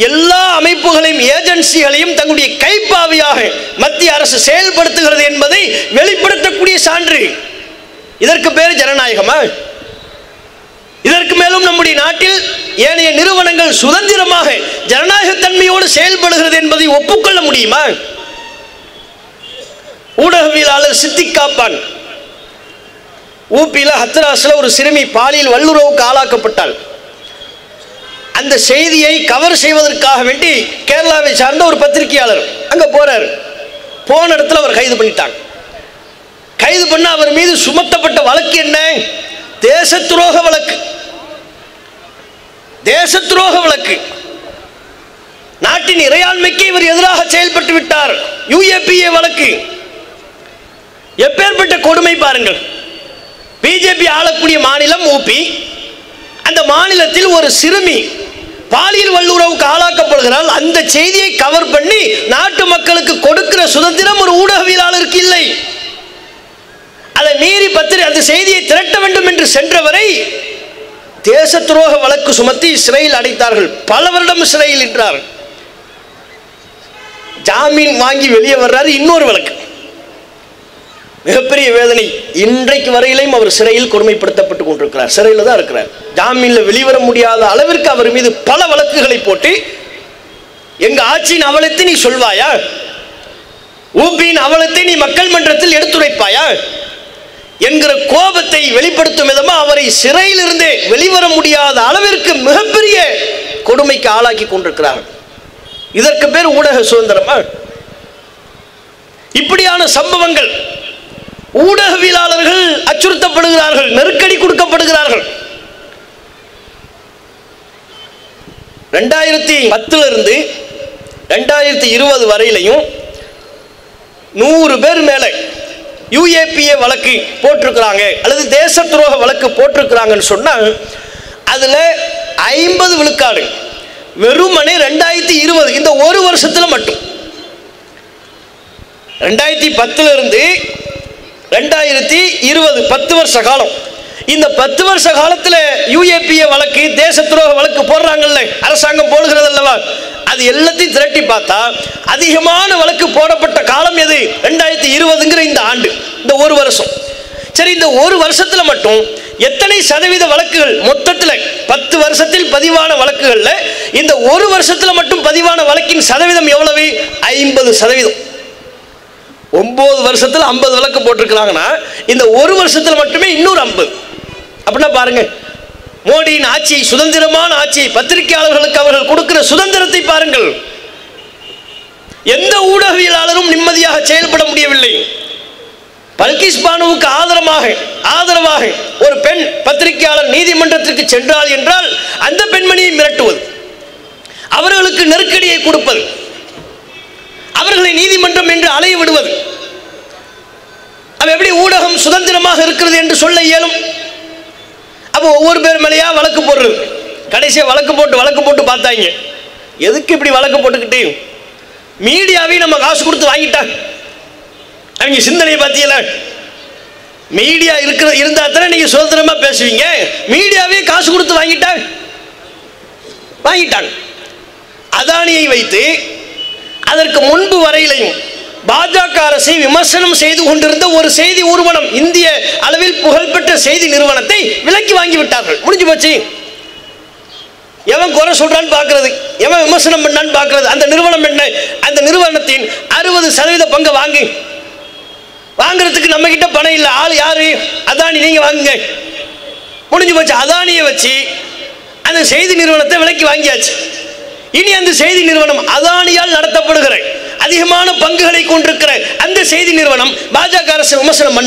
எல்லா அமைப்புகளையும் ஏஜென்சிகளையும் தங்களுடைய கைப்பாவியாக மத்திய அரசு செயல்படுத்துகிறது என்பதை வெளிப்படுத்தக்கூடிய சான்று. இதற்கு பேர் ஜனநாயகமா? இதற்கு மேலும் நம்முடைய நாட்டில் ஏனைய நிறுவனங்கள் சுதந்திரமாக ஜனநாயகத்தன்மையோடு செயல்படுகிறது என்பதை ஒப்புக்கொள்ள முடியுமா? ஊடகவியலாளர் சித்திக் காப்பான் ஊபியில் ஹத்ராஸில் ஒரு சிறுமி பாலியல் வல்லுறவுக்கு ஆளாக்கப்பட்டாள். அந்த செய்தியை கவர் செய்வதற்காக வேண்டி கேரளாவை சார்ந்த ஒரு பத்திரிகையாளர் அங்கே போறார். போன இடத்துல அவர் கைது பண்ணிட்டாங்க. கைது பண்ண அவர் மீது சுமத்தப்பட்ட வழக்கு என்ன? தேச துரோக வழக்கு. தேச துரோக வழக்கு. நாட்டின் இறையாண்மைக்கு இவர் எதிராக செயல்பட்டு விட்டார். UAPA வழக்கு. எப்பேற்பட்ட கொடுமை பாருங்கள். பிஜேபி ஆளக்கூடிய மாநிலம் ஊபி. அந்த மாநிலத்தில் ஒரு சிறுமி பாலியல் வல்லுறவுக்கு ஆளாக்கப்படுகிறாள். அந்த செய்தியை கவர் பண்ணி நாட்டு மக்களுக்கு கொடுக்கிற சுதந்திரம் ஒரு ஊடகவியலாளருக்கு இல்லை. அதை மீறி அந்த செய்தியை திரட்ட வேண்டும் என்று சென்றவரை தேச துரோக வழக்கு சுமத்தி சிறையில் அடைத்தார்கள். பல வருடம் சிறையில் என்றார். ஜாமீன் வாங்கி வெளியே வர்றாரு. இன்னொரு வழக்கு. மிகப்பெரிய வேதனை. இன்றைக்கு வரையிலும் அவர் சிறையில் கொடுமைப்படுத்தப்பட்டு கொண்டிருக்கிறார். சிறையில் தான் இருக்கிறார். ஜாமீனில் வெளிவர முடியாத அளவிற்கு அவர் மீது பல வழக்குகளை போட்டு, எங்க ஆட்சியின் அவலத்தை நீ சொல்வாயா? ஊபியின் அவலத்தை நீ மக்கள் மன்றத்தில் எடுத்துரைப்பாயா என்கிற கோபத்தை வெளிப்படுத்தும் விதமாக அவரை சிறையில் இருந்தே வெளிவர முடியாத அளவிற்கு மிகப்பெரிய கொடுமைக்கு ஆளாக்கி கொண்டிருக்கிறார்கள். இதற்கு பேர் ஊடக சுதந்திரமா? இப்படியான சம்பவங்கள். ஊடகவியலாளர்கள் அச்சுறுத்தப்படுகிறார்கள், நெருக்கடி கொடுக்கப்படுகிறார்கள். 2010 இருந்து 2020 வரையிலையும் 100 பேர் மேல UAPA வழக்கு போட்டிருக்கிறாங்க, அல்லது தேச துரோக வழக்கு போட்டிருக்கிறாங்கன்னு சொன்னால் அதுல 50 விழுக்காடு வெறுமனே 2020 இந்த ஒரு வருஷத்துல மட்டும் 2010 இருந்து 2020 10 வருஷ காலம். இந்த 10 வருஷ காலத்தில் UAPA வழக்கு, தேச துரோக வழக்கு போடுறாங்கல்ல, அரசாங்கம் போடுகிறது அல்லவா, அது எல்லாத்தையும் திரட்டி பார்த்தா அதிகமான வழக்கு போடப்பட்ட காலம் எது? 2020ங்கிற இந்த ஆண்டு, இந்த ஒரு வருஷம். சரி, இந்த ஒரு வருஷத்துல மட்டும் எத்தனை சதவீத வழக்குகள் மொத்தத்தில் 10 வருஷத்தில் பதிவான வழக்குகள்ல இந்த ஒரு வருஷத்துல மட்டும் பதிவான வழக்கின் சதவீதம் எவ்வளவு? 50%. 9 வருஷத்துல 50 வழக்கு போட்டிருக்கிறாங்கன்னா இந்த ஒரு வருஷத்துல மட்டுமே இன்னொரு 50. அப்படின்னா பாருங்க, மோடியின் ஆட்சி, சுதந்திரமான ஆட்சி, பத்திரிகையாளர்களுக்கு அவர்கள் கொடுக்கிற சுதந்திரத்தை பாருங்கள். எந்த ஊடகவியலாளரும் நிம்மதியாக செயல்பட முடியவில்லை. பல்கிஸ் பானுவுக்கு ஆதரவாக ஒரு பெண் பத்திரிகையாளர் நீதிமன்றத்திற்கு சென்றால் என்றால் அந்த பெண்மணியை மிரட்டுவது, அவர்களுக்கு நெருக்கடியை கொடுப்பது, அவர்களை நீதிமன்றம் என்று அலைய விடுவது, அது எப்படி ஊடகம் சுதந்திரமாக இருக்கிறது என்று சொல்ல இயலும்? அப்போ ஒவ்வொரு பேர் மேலேயா வழக்கு போடுறது. கடைசியாக வழக்கு போட்டு பார்த்தாங்க, எதுக்கு இப்படி வழக்கு போட்டுக்கிட்டு? மீடியாவை நம்ம காசு கொடுத்து வாங்கிட்டாங்க. அவங்க சிந்தனையை பார்த்தீங்கள, மீடியா இருந்தா தானே நீங்க சுதந்திரமா பேசுவீங்க. மீடியாவே காசு கொடுத்து வாங்கிட்டாங்க. அதானியை வைத்து அதற்கு முன்பு வரையிலையும் பாஜக அரசை விமர்சனம் செய்து கொண்டிருந்த ஒரு செய்தி நிறுவனம், இந்திய அளவில் புகழ்பெற்ற செய்தி நிறுவனத்தை விலக்கி வாங்கி விட்டார்கள். முடிஞ்சு போச்சு. எவன் குறை சொல்றான்னு பார்க்கிறது, எவன் விமர்சனம் பண்ணான்னு பார்க்கிறது. அந்த நிறுவனம் என்ன? அந்த நிறுவனத்தின் 60% பங்கு வாங்குறதுக்கு நம்ம கிட்ட பணம் இல்லை. ஆள் யாரு? அதானி. நீங்க வாங்குங்க. முடிஞ்சு போச்சு. அதானியை வச்சு அந்த செய்தி நிறுவனத்தை விலக்கி வாங்கியாச்சு. இனி அந்த செய்தி நிறுவனம் அதானியால் நடத்தப்படுகிற அதிகமான பங்குகளை கொண்டிருக்கிற அந்த செய்தி நிறுவனம் பாஜக அரசு விமர்சனம்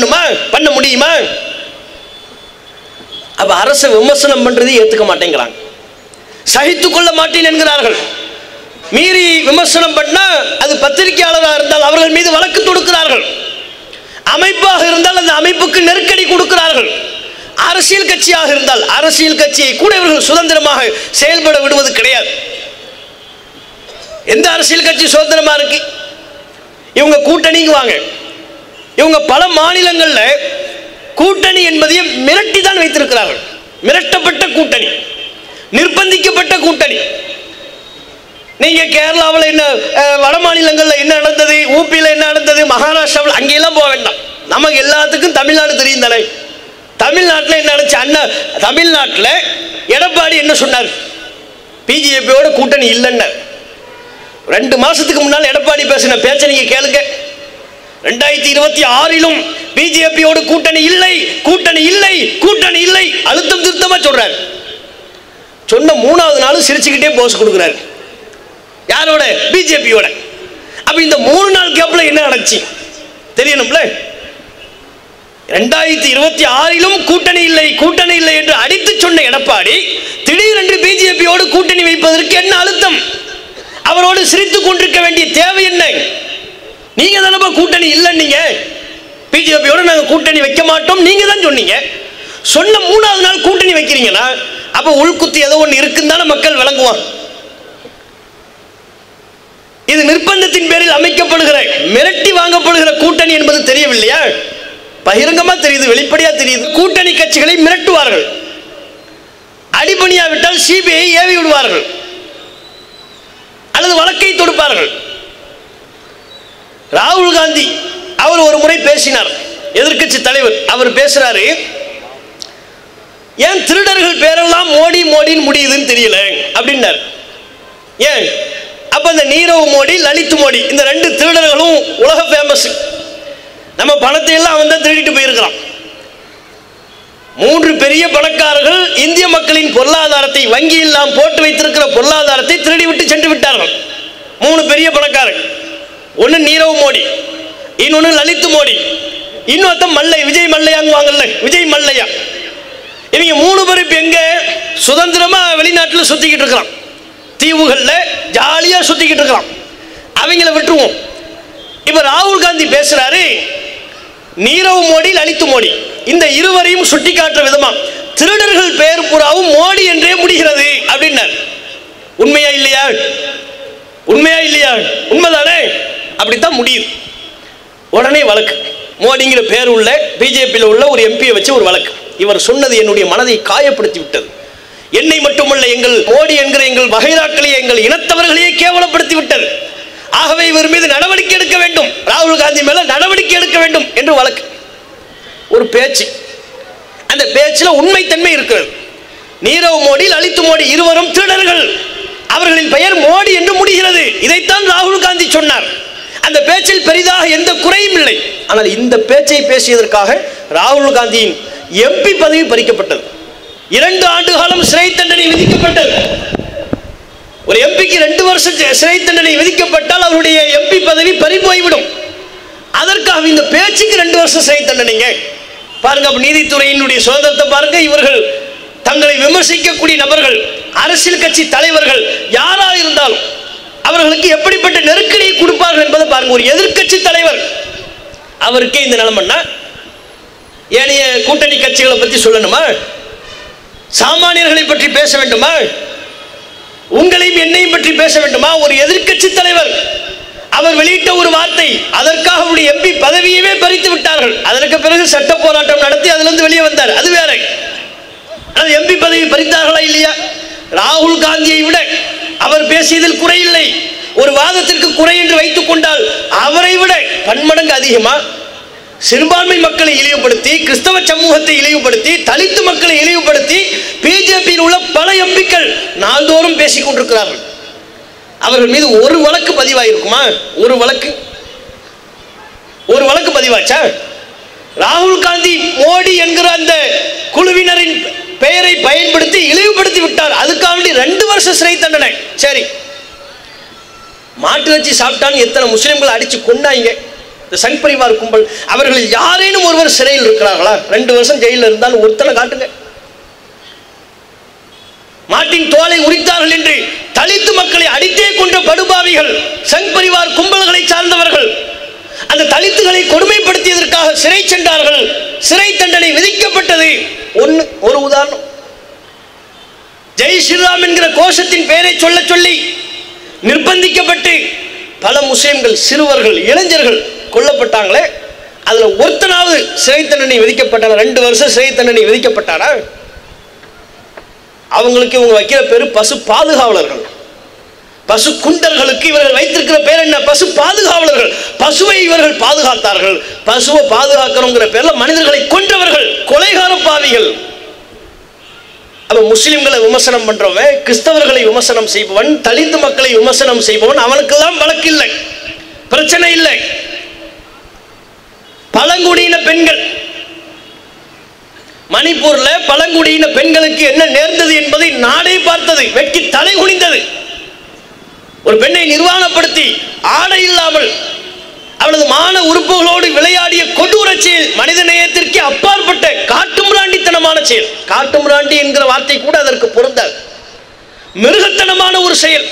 பண்ண முடியுமா? அப்ப அரசு விமர்சனம் பண்றது ஏத்துக்க மாட்டேங்கிறாங்க, சகித்துக் கொள்ள மாட்டேன் என்கிறார்கள். மீறி விமர்சனம் பண்ணா அது பத்திரிகையாளராக இருந்தால் அவர்கள் மீது வழக்கு தொடுக்கிறார்கள். அமைப்பாக இருந்தால் அந்த அமைப்புக்கு நெருக்கடி கொடுக்கிறார்கள். அரசியல் கட்சியாக இருந்தால் அரசியல் கட்சியை கூட இவர்கள் சுதந்திரமாக செயல்பட விடுவது கிடையாது. எந்த அரசியல் கட்சி சுதந்திரமா இருக்கு? இவங்க கூட்டணிக்கு வாங்க. இவங்க பல மாநிலங்கள்ல கூட்டணி என்பதையும் மிரட்டி தான் வைத்திருக்கிறார்கள். மிரட்டப்பட்ட கூட்டணி, நிர்பந்திக்கப்பட்ட கூட்டணி. நீங்க கேரளாவில் என்ன, வட மாநிலங்களில் என்ன நடந்தது, ஊபியில் என்ன நடந்தது, மகாராஷ்டிராவில் அங்கெல்லாம் போக வேண்டாம். நமக்கு எல்லாத்துக்கும் தமிழ்நாடு தெரியும் தானே. தமிழ்நாட்டில் என்ன நடந்துச்சு? அண்ணா தமிழ்நாட்டில் எடப்பாடி என்ன சொன்னார்? பிஜேபியோட கூட்டணி இல்லைன்னு 2 மாசத்துக்கு முன்னால் எடப்பாடி பேசின பேச்சை நீங்க கேளுங்க. 2026 பிஜேபியோட கூட்டணி இல்லை, கூட்டணி இல்லை, கூட்டணி இல்லை, அழுத்தம் திருத்தமா சொல்றாரு. சொன்ன 3வது நாள் சிரிச்சுக்கிட்டே போஸ் கொடுக்கிறாரு. யாரோட? பிஜேபியோட. அப்ப இந்த 3 நாள் கேப்ல என்ன நடந்துச்சு தெரியணும்ல. 2026 கூட்டணி இல்லை, கூட்டணி இல்லை என்று அடித்து சொன்ன எடப்பாடி திடீரென்று பிஜேபியோடு கூட்டணி வைப்பதற்கு என்ன அழுத்தம்? அவரோடு சிரித்துக் கொண்டிருக்க வேண்டிய தேவை என்ன? நீங்க தானே கூட்டணி இல்லைன்னீங்க, பிஜேபியோட நாங்க கூட்டணி வைக்க மாட்டோம் நீங்க தான் சொன்னீங்க. சொன்ன 3வது நாள் கூட்டணி வைக்கிறீங்கன்னா அப்ப உள்குத்து ஏதோ ஒன்று இருக்குன்னு தானே மக்கள் விளங்குவான். இது நிர்பந்தத்தின் பேரில் அமைக்கப்படுகிற, மிரட்டி வாங்கப்படுகிற கூட்டணி என்பது தெரியவில்லையா? பகிரங்கமா தெரியுது, வெளிப்படையா தெரியுது. கூட்டணி கட்சிகளை மிரட்டுவார்கள், அடிபணியாவிட்டால் சிபிஐ ஏவி விடுவார்கள் அல்லது வழக்கை தொடுப்பார்கள். ராகுல் காந்தி அவர் ஒரு முறை பேசினார், எதிர்க்கட்சி தலைவர். அவர் பேசுறாரு, ஏன் திருடர்கள் பேரெல்லாம் மோடி மோடின்னு முடியுதுன்னு தெரியல அப்படின்னார். ஏன்? அப்ப இந்த நீரவ் மோடி, லலித் மோடி இந்த 2 திருடர்களும் உலக ஃபேமஸ். நம்ம பணத்தை எல்லாம் அவன் தான் திருடிட்டு போயிருக்கிறான். 3 பெரிய பணக்காரர்கள் இந்திய மக்களின் பொருளாதாரத்தை, வங்கியில் நாம் போட்டு வைத்திருக்கிற பொருளாதாரத்தை திருடி விட்டு சென்று விட்டார்கள். 3 பெரிய பணக்காரர்கள். ஒன்னு நீரவ் மோடி, இன்னொன்னு லலித் மோடி, இன்னொருத்தன் மல்லை, விஜய் மல்லையாங்குவாங்கல்ல, விஜய் மல்லையா. இவங்க 3 பேரும் இப்ப எங்க? சுதந்திரமா வெளிநாட்டில் சுத்திக்கிட்டு இருக்கிறான், தீவுகள்ல ஜாலியா சுத்திக்கிட்டு இருக்கிறான். அவங்கள விட்டுருவோம். இப்ப ராகுல் காந்தி பேசுறாரு, நீரவ் மோடி, லலித் மோடி இந்த இருவரையும் சுட்டி காட்டுற விதமா திருடர்கள் பெயர் புறாவும் மோடி என்றே முடிகிறது அப்படின்னார். உண்மையா இல்லையா? உண்மையா இல்லையா? உண்மைதானே. அப்படித்தான் முடியுது. உடனே வழக்கு, மோடிங்கிற பேர் உள்ள பிஜேபியில் உள்ள ஒரு எம்பியை வச்சு ஒரு வழக்கு. இவர் சொன்னது என்னுடைய மனதை காயப்படுத்தி விட்டது. என்னை மட்டுமல்ல, எங்கள் மோடி என்கிற எங்கள் வகைராக்களையே, எங்கள் இனத்தவர்களையே கேவலப்படுத்தி விட்டது. ஆகவே இவர் மீது நடவடிக்கை எடுக்க வேண்டும், ராகுல் காந்தி மேல நடவடிக்கை எடுக்க வேண்டும் என்று வழக்கு. ஒரு பேச்சு, அந்த பேச்சில் உண்மைத்தன்மை இருக்கிறது. நீரவ் மோடி, லலித் மோடி இருவரும் திருடர்கள், அவர்களின் பெயர் மோடி என்று முடிகிறது. இதைத்தான் ராகுல் காந்தி சொன்னார். அந்த பேச்சில் பெரிதாக எந்த குறையும் இல்லை. ஆனால் இந்த பேச்சை பேசியதற்காக ராகுல் காந்தியின் எம்பி பதவி பறிக்கப்பட்டது. 2 ஆண்டு காலம் சிறை தண்டனை விதிக்கப்பட்டது. ஒரு எம்பிக்கு 2 வருஷம் சிறை தண்டனை விதிக்கப்பட்டால் அவருடைய எம்பி பதவி பறி போய்விடும். அதற்காக இந்த பேச்சுக்கு 2 வருஷம் சிறை தண்டனைங்க. பாருங்க, நீதித்துறையினுடைய சுதந்திரத்தை பாருங்க. இவர்கள் தங்களை விமர்சிக்கக்கூடிய நபர்கள், அரசியல் கட்சி தலைவர்கள் யாரா இருந்தாலும் அவர்களுக்கு எப்படிப்பட்ட நெருக்கடியை கொடுப்பார்கள் என்பதை பாருங்க. ஒரு எதிர்கட்சி தலைவர் அவருக்கே இந்த நிலைமைன்னா ஏனைய கூட்டணி கட்சிகளை பற்றி சொல்லணுமா? சாமானியர்களை பற்றி பேச வேண்டுமா? உங்களையும் என்னையும் பற்றி பேச வேண்டுமா? ஒரு எதிர்கட்சி தலைவர் அவர் வெளியிட்ட ஒரு வார்த்தை, அதற்காக அவருடைய எம்பி பதவியவே பறித்து விட்டார்கள். அதற்கு பிறகு சட்ட போராட்டம் நடத்தி அதிலிருந்து வெளியே வந்தார், அது வேற. எம்பி பதவி பறித்தார்களா இல்லையா? ராகுல் காந்தியை விட அவர் பேசியதில் குறையில்லை. ஒரு வாதத்திற்கு குறை என்று வைத்துக் கொண்டால் அவரை விட பன்மடங்கு அதிகமா சிறுபான்மை மக்களை இழிவுபடுத்தி, கிறிஸ்தவ சமூகத்தை இழிவுபடுத்தி, தலித் மக்களை இழிவுபடுத்தி பிஜேபியில் உள்ள பல எம்பிக்கள் நாள்தோறும் பேசிக் கொண்டிருக்கிறார்கள். அவர்கள் மீது ஒரு வழக்கு பதிவாயிருக்குமா? ஒரு வழக்கு பதிவாச்சா? ராகுல் காந்தி மோடி என்கிற அந்த குழுவினரின் பெயரை பயன்படுத்தி இழிவுபடுத்தி விட்டார். அதுக்காக 2 வருஷம் சிறை தண்டனை. சரி, மாட்டு இறைச்சி சாப்பிட்டான்னு எத்தனை முஸ்லிம்களை அடிச்சு கொண்டாங்க இந்த சங் பரிவார் கும்பல். அவர்களில் யாரேனும் ஒருவர் சிறையில் இருக்கிறார்களா? 2 வருஷம் ஜெயிலில் இருந்தாலும் ஒருத்தனை காட்டுங்க. மாட்டின் தோலை உரித்தார்கள் என்று தலித்து மக்களை அடித்தே கொண்ட படுபாவிகள், சங் பரிவார் கும்பல்களை சார்ந்தவர்கள் அந்த தலித்துகளை கொடுமைப்படுத்தியதற்காக சிறை சென்றார்கள். சிறை தண்டனை விதிக்கப்பட்டது. ஒரு உதாரணம், ஜெய் ஸ்ரீராம் என்கிற கோஷத்தின் பெயரை சொல்ல சொல்லி நிர்பந்திக்கப்பட்டு பல முஸ்லிம்கள், சிறுவர்கள், இளைஞர்கள் கொல்லப்பட்டாங்களே, அதுல ஒருத்தனாவது சிறை தண்டனை விதிக்கப்பட்டாரா? 2 வருஷம் சிறை தண்டனை விதிக்கப்பட்டாரா? அவங்களுக்கு இவங்க வைக்கிற பேரு பசு பாதுகாவலர்கள். பசு குண்டர்களுக்கு இவர்கள் வைத்திருக்கிற பேர் என்ன? பசு பாதுகாவலர்கள். பசுவை இவர்கள் பாதுகாத்தார்கள். பசுவை பாதுகாக்கிறோங்கிற பேர்ல மனிதர்களை கொன்றவர்கள், கொலைகார பாவிகள். அப்ப முஸ்லிம்களை விமர்சனம் பண்றவன், கிறிஸ்தவர்களை விமர்சனம் செய்பவன், தலித் மக்களை விமர்சனம் செய்பவன், அவனுக்கெல்லாம் வழக்கு இல்லை, பிரச்சனை இல்லை. பழங்குடியின பெண்கள், மணிப்பூர்ல பழங்குடியின பெண்களுக்கு என்ன நேர்ந்தது என்பதை நாடே பார்த்தது, வெட்கி தலை குனிந்தது. ஒரு பெண்ணை நிர்வாணப்படுத்தி ஆடை இல்லாமல் அவளது மான உறுப்புகளோடு விளையாடிய கொடூர செயல், மனித நேயத்திற்கு அப்பாற்பட்ட காட்டுமிராண்டித்தனமான செயல். காட்டுமிராண்டி என்கிற வார்த்தை கூட அதற்கு பொருந்தாது. மிருகத்தனமான ஒரு செயல்.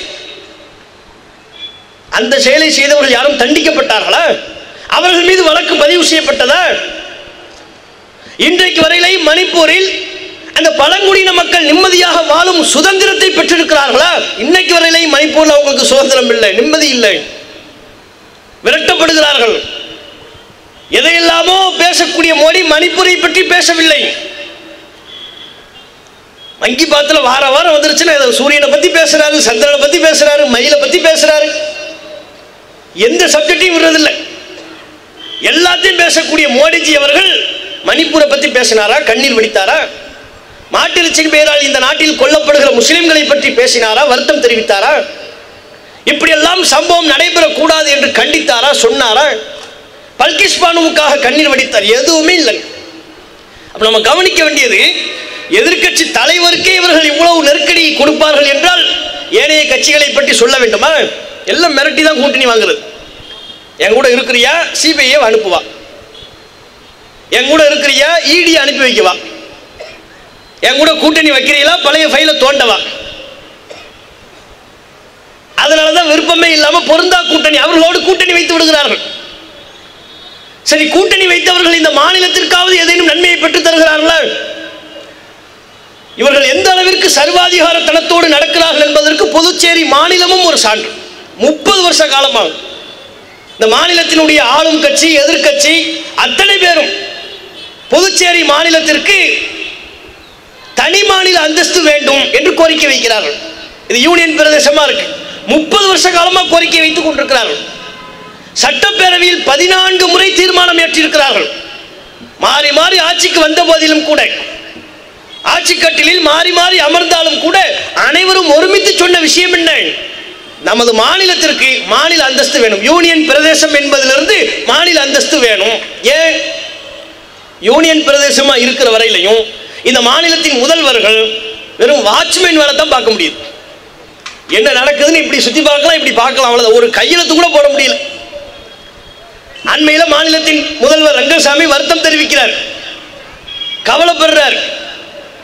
அந்த செயலை செய்தவர்கள் யாரும் தண்டிக்கப்பட்டார்களா? அவர்கள் மீது வழக்கு பதிவு செய்யப்பட்டதா? இன்றைக்கு வரையிலே மணிப்பூரில் அந்த பழங்குடியின மக்கள் நிம்மதியாக வாழும் சுதந்திரத்தை பெற்றிருக்கிறார்களா? இன்னைக்கு வரையிலே மணிப்பூர்ல அவங்களுக்கு சுதந்திரம் இல்லை, நிம்மதி இல்லை, விரட்டப்படுகிறார்கள். எதையெல்லாமோ பேசக்கூடிய மோடி மணிப்பூரை பற்றி பேசவில்லை. வங்கி பாத்துல வார வாரம் வந்துருச்சுன்னா சூரியனை பத்தி பேசுறாரு, சந்திரனை பத்தி பேசுறாரு, மயிலை பத்தி பேசுறாரு. எந்த சப்ஜெக்டையும் விடுறதில்லை. எல்லாத்தையும் பேசக்கூடிய மோடிஜி அவர்கள் மணிப்பூரை பத்தி பேசினாரா? கண்ணீர் வடித்தாரா? மாட்டிறைச்சின் பெயரால் இந்த நாட்டில் கொல்லப்படுகிற முஸ்லிம்களை பற்றி பேசினாரா? வருத்தம் தெரிவித்தாரா? இப்படியெல்லாம் சம்பவம் நடைபெறக்கூடாது என்று கண்டித்தாரா? சொன்னாரா? பல்கிஸ் பானுவுக்காக கண்ணீர் வடித்தார்? எதுவுமே இல்லை. அப்ப நம்ம கவனிக்க வேண்டியது, எதிர்க்கட்சி தலைவருக்கே இவர்கள் இவ்வளவு நெருக்கடி கொடுப்பார்கள் என்றால் ஏனைய கட்சிகளை பற்றி சொல்ல வேண்டுமா? எல்லாம் மிரட்டி தான் கூட்டணி வாங்குறது. என் கூட இருக்கிறியா, சிபிஐ அனுப்புவா. என் கூட இருக்கிறியா, இடி அனுப்பி வைக்கவா. என் கூட கூட்டணி வைக்கிறீங்களா, பழைய ஃபைல தோண்டவா. அதனாலதான் விருப்பமே இல்லாம பொருந்தா கூட்டணி, அவர்களோடு கூட்டணி வைத்து விடுகிறார்கள். சரி, கூட்டணி வைத்தவர்கள் இந்த மாநிலத்திற்காவது ஏதேனும் நன்மையை பெற்று தருகிறார்களா? இவர்கள் எந்த அளவிற்கு சர்வாதிகார தனத்தோடு நடக்கிறார்கள் என்பதற்கு புதுச்சேரி மாநிலமும் ஒரு சான்று. 30 வருஷ காலமாக இந்த மாநிலத்தினுடைய ஆளும் கட்சி, எதிர்கட்சி அத்தனை பேரும் புதுச்சேரி மாநிலத்திற்கு தனி மாநில அந்தஸ்து வேண்டும் என்று கோரிக்கை வைக்கிறார்கள். இது யூனியன் பிரதேசமா இருக்கு. 30 வருஷ காலமா கோரிக்கை வைத்துக் கொண்டிருக்கிறார்கள். சட்டப்பேரவையில் 14 முறை தீர்மானம் ஏற்றிருக்கிறார்கள். மாறி மாறி ஆட்சிக்கு வந்த போதிலும் கூட, ஆட்சி கட்டிலில் மாறி மாறி அமர்ந்தாலும் கூட அனைவரும் ஒருமித்து சொன்ன விஷயம் என்ன? நமது மாநிலத்திற்கு மாநில அந்தஸ்து வேணும். யூனியன் பிரதேசம் என்பதிலிருந்து மாநில அந்தஸ்து வேணும். ஏன்? யூனியன் பிரதேசமா இருக்கிற வரையிலையும் இந்த மாநிலத்தின் முதல்வர்கள் வெறும் வாட்ச்மேன் வேலை தான் பார்க்க முடியுது. என்ன நடக்குதுன்னு இப்படி சுத்தி பார்க்கலாம், இப்படி பார்க்கலாம், அவ்வளவுதான். ஒரு கையெழுத்து கூட போட முடியல. அண்மையில மாநிலத்தின் முதல்வர் ரங்கசாமி வருத்தம் தெரிவிக்கிறார், கவலைப்படுறார்.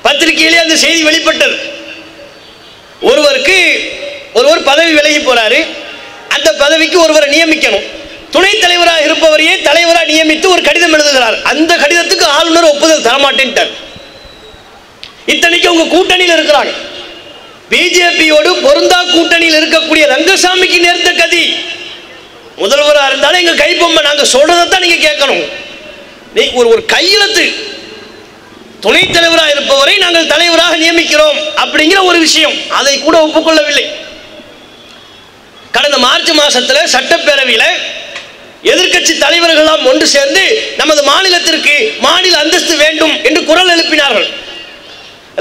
பத்திரிகையிலே அந்த செய்தி வெளிப்பட்டது. ஒருவர் பதவி விலகி போறாரு. அந்த பதவிக்கு ஒருவரை நியமிக்கணும். துணைத் தலைவராக இருப்பவரையே தலைவராக நியமித்து ஒரு கடிதம் எழுதுகிறார். அந்த கடிதத்துக்கு ஆளுநர் ஒப்புதல் தரமாட்டேன்ட்டார். இத்தனைக்கு அவங்க கூட்டணியில் இருக்கிறாங்க. பிஜேபியோடு பொருந்தா கூட்டணியில் இருக்கக்கூடிய ரங்கசாமிக்கு நேர்ந்த கதி. முதல்வராக இருந்தாலும் எங்க கைப்பொம்மை, நாங்க சொல்றதான் நீங்க கேட்கணும். ஒரு கையெழுத்து, துணைத் தலைவராக இருப்பவரை நாங்கள் தலைவராக நியமிக்கிறோம் அப்படிங்கிற ஒரு விஷயம், அதை கூட ஒப்புக்கொள்ளவில்லை. கடந்த மார்ச் மாசத்துல சட்டப்பேரவையில் எதிர்க்கட்சி தலைவர்களெல்லாம் ஒன்று சேர்ந்து நமது மாநிலத்திற்கு மாநில அந்தஸ்து வேண்டும் என்று குரல் எழுப்பினார்கள்.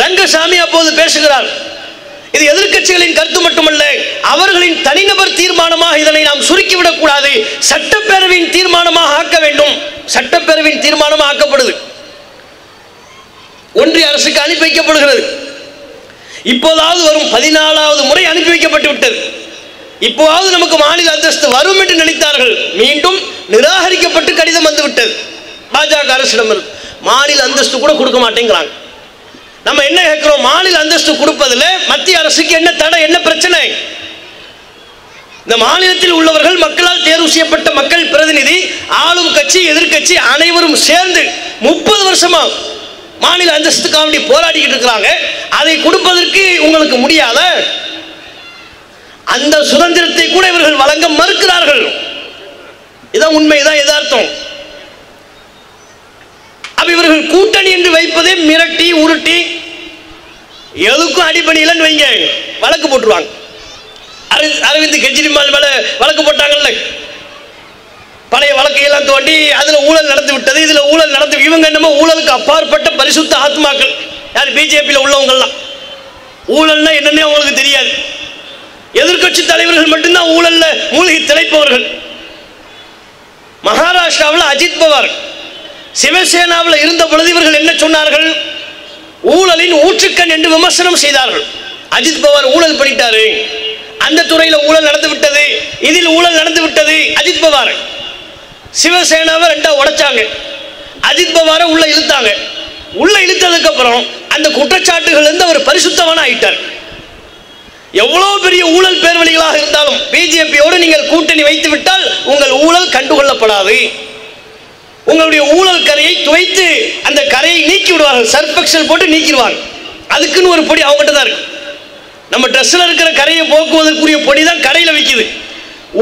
ரங்கசாமி அப்போது பேசுகிறார், இது எதிர்க்கட்சிகளின் கருத்து மட்டுமல்ல, அவர்களின் தனிநபர் தீர்மானமாக இதனை நாம் சுருக்கிவிடக் கூடாது, சட்டப்பேரவையின் தீர்மானமாக ஆக்க வேண்டும். சட்டப்பேரவையின் தீர்மானமாக ஆக்கப்படுது, ஒன்றிய அரசுக்கு அனுப்பி வைக்கப்படுகிறது. இப்போதாவது வரும் 14வது முறை அனுப்பி வைக்கப்பட்டு விட்டது. இப்போதாவது நமக்கு மாநில அந்தஸ்து வரும் என்று நினைத்தார்கள். மீண்டும் நிராகரிக்கப்பட்டு கடிதம் வந்துவிட்டது பாஜக அரசிடம். மாநில அந்தஸ்து கூட கொடுக்க மாட்டேங்கிறாங்க. நம்ம என்ன கேட்கிறோம்? மாநில அந்தஸ்து கொடுப்பதில் மத்திய அரசுக்கு என்ன தடை, என்ன பிரச்சனை? இந்த மாநிலத்தில் உள்ளவர்கள் மக்களால் தேர்வு செய்யப்பட்ட மக்கள் பிரதிநிதி, ஆளும் கட்சி, எதிர்கட்சி அனைவரும் சேர்ந்து 30 வருஷமா மாநில அந்தஸ்துக்காக போராடிக்கிட்டு இருக்கிறாங்க. அதை கொடுப்பதற்கு உங்களுக்கு முடியாத அந்த சுதந்திரத்தை கூட இவர்கள் வழங்க மறுக்கிறார்கள். இதான் உண்மை, இதான் யதார்த்தம். இவர்கள் கூட்டணி என்று வைப்பதே மிரட்டி உருட்டி எதுக்கும் அடிபணியிலன்னு வைங்க, வழக்கு போட்டுருவாங்க. அரவிந்த் கெஜ்ரிவால் மேல வழக்கு போட்டாங்கல்ல, பழைய வழக்கையெல்லாம் தோண்டி அதுல ஊழல் நடந்து விட்டது, இதுல ஊழல் நடந்து, இவங்க என்னமோ ஊழலுக்கு அப்பாற்பட்ட பரிசுத்த ஆத்மாக்கள். யார்? பிஜேபியில் உள்ளவங்கலாம். ஊழல்னா என்னன்னே அவங்களுக்கு தெரியாது. எதிர்கட்சி தலைவர்கள் மட்டும்தான் ஊழல்ல மூழ்கி திளைப்பவர்கள். மகாராஷ்டிராவில் அஜித் பவார் சிவசேனாவில் இருந்த பொழுது இவர்கள் என்ன சொன்னார்கள்? ஊழலின் ஊற்றுக்கண் என்று விமர்சனம் செய்தார்கள். அஜித் பவார் ஊழல் பண்ணிட்டாரு, அந்த துறையில் ஊழல் நடந்து விட்டது, இதில் ஊழல் நடந்து விட்டது. அஜித் பவார் சிவசேனாவை ரெண்டா உடைச்சாங்க, அஜித் பவாரை உள்ள இழுத்தாங்க. உள்ள இழுத்ததுக்கு அப்புறம் அந்த குற்றச்சாட்டுகள் இருந்து அவர் பரிசுத்தமான ஆயிட்டார். எவ்வளவு பெரிய ஊழல் பேர்வழிகளாக இருந்தாலும் பிஜேபியோடு நீங்கள் கூட்டணி வைத்து விட்டால் உங்கள் ஊழல் கண்டுகொள்ளப்படாது. உங்களுடைய ஊழல் கரையை துவைத்து அந்த கரையை நீக்கி விடுவார்கள், சர்ஃப் எக்ஸல் போட்டு நீக்கிடுவாங்க. அதுக்குன்னு ஒரு பொடி அவங்ககிட்ட தான் இருக்கு. நம்ம ட்ரெஸ்ல இருக்கிற கரையை போக்குவதற்குரிய பொடி தான் கரையில் வைக்குது.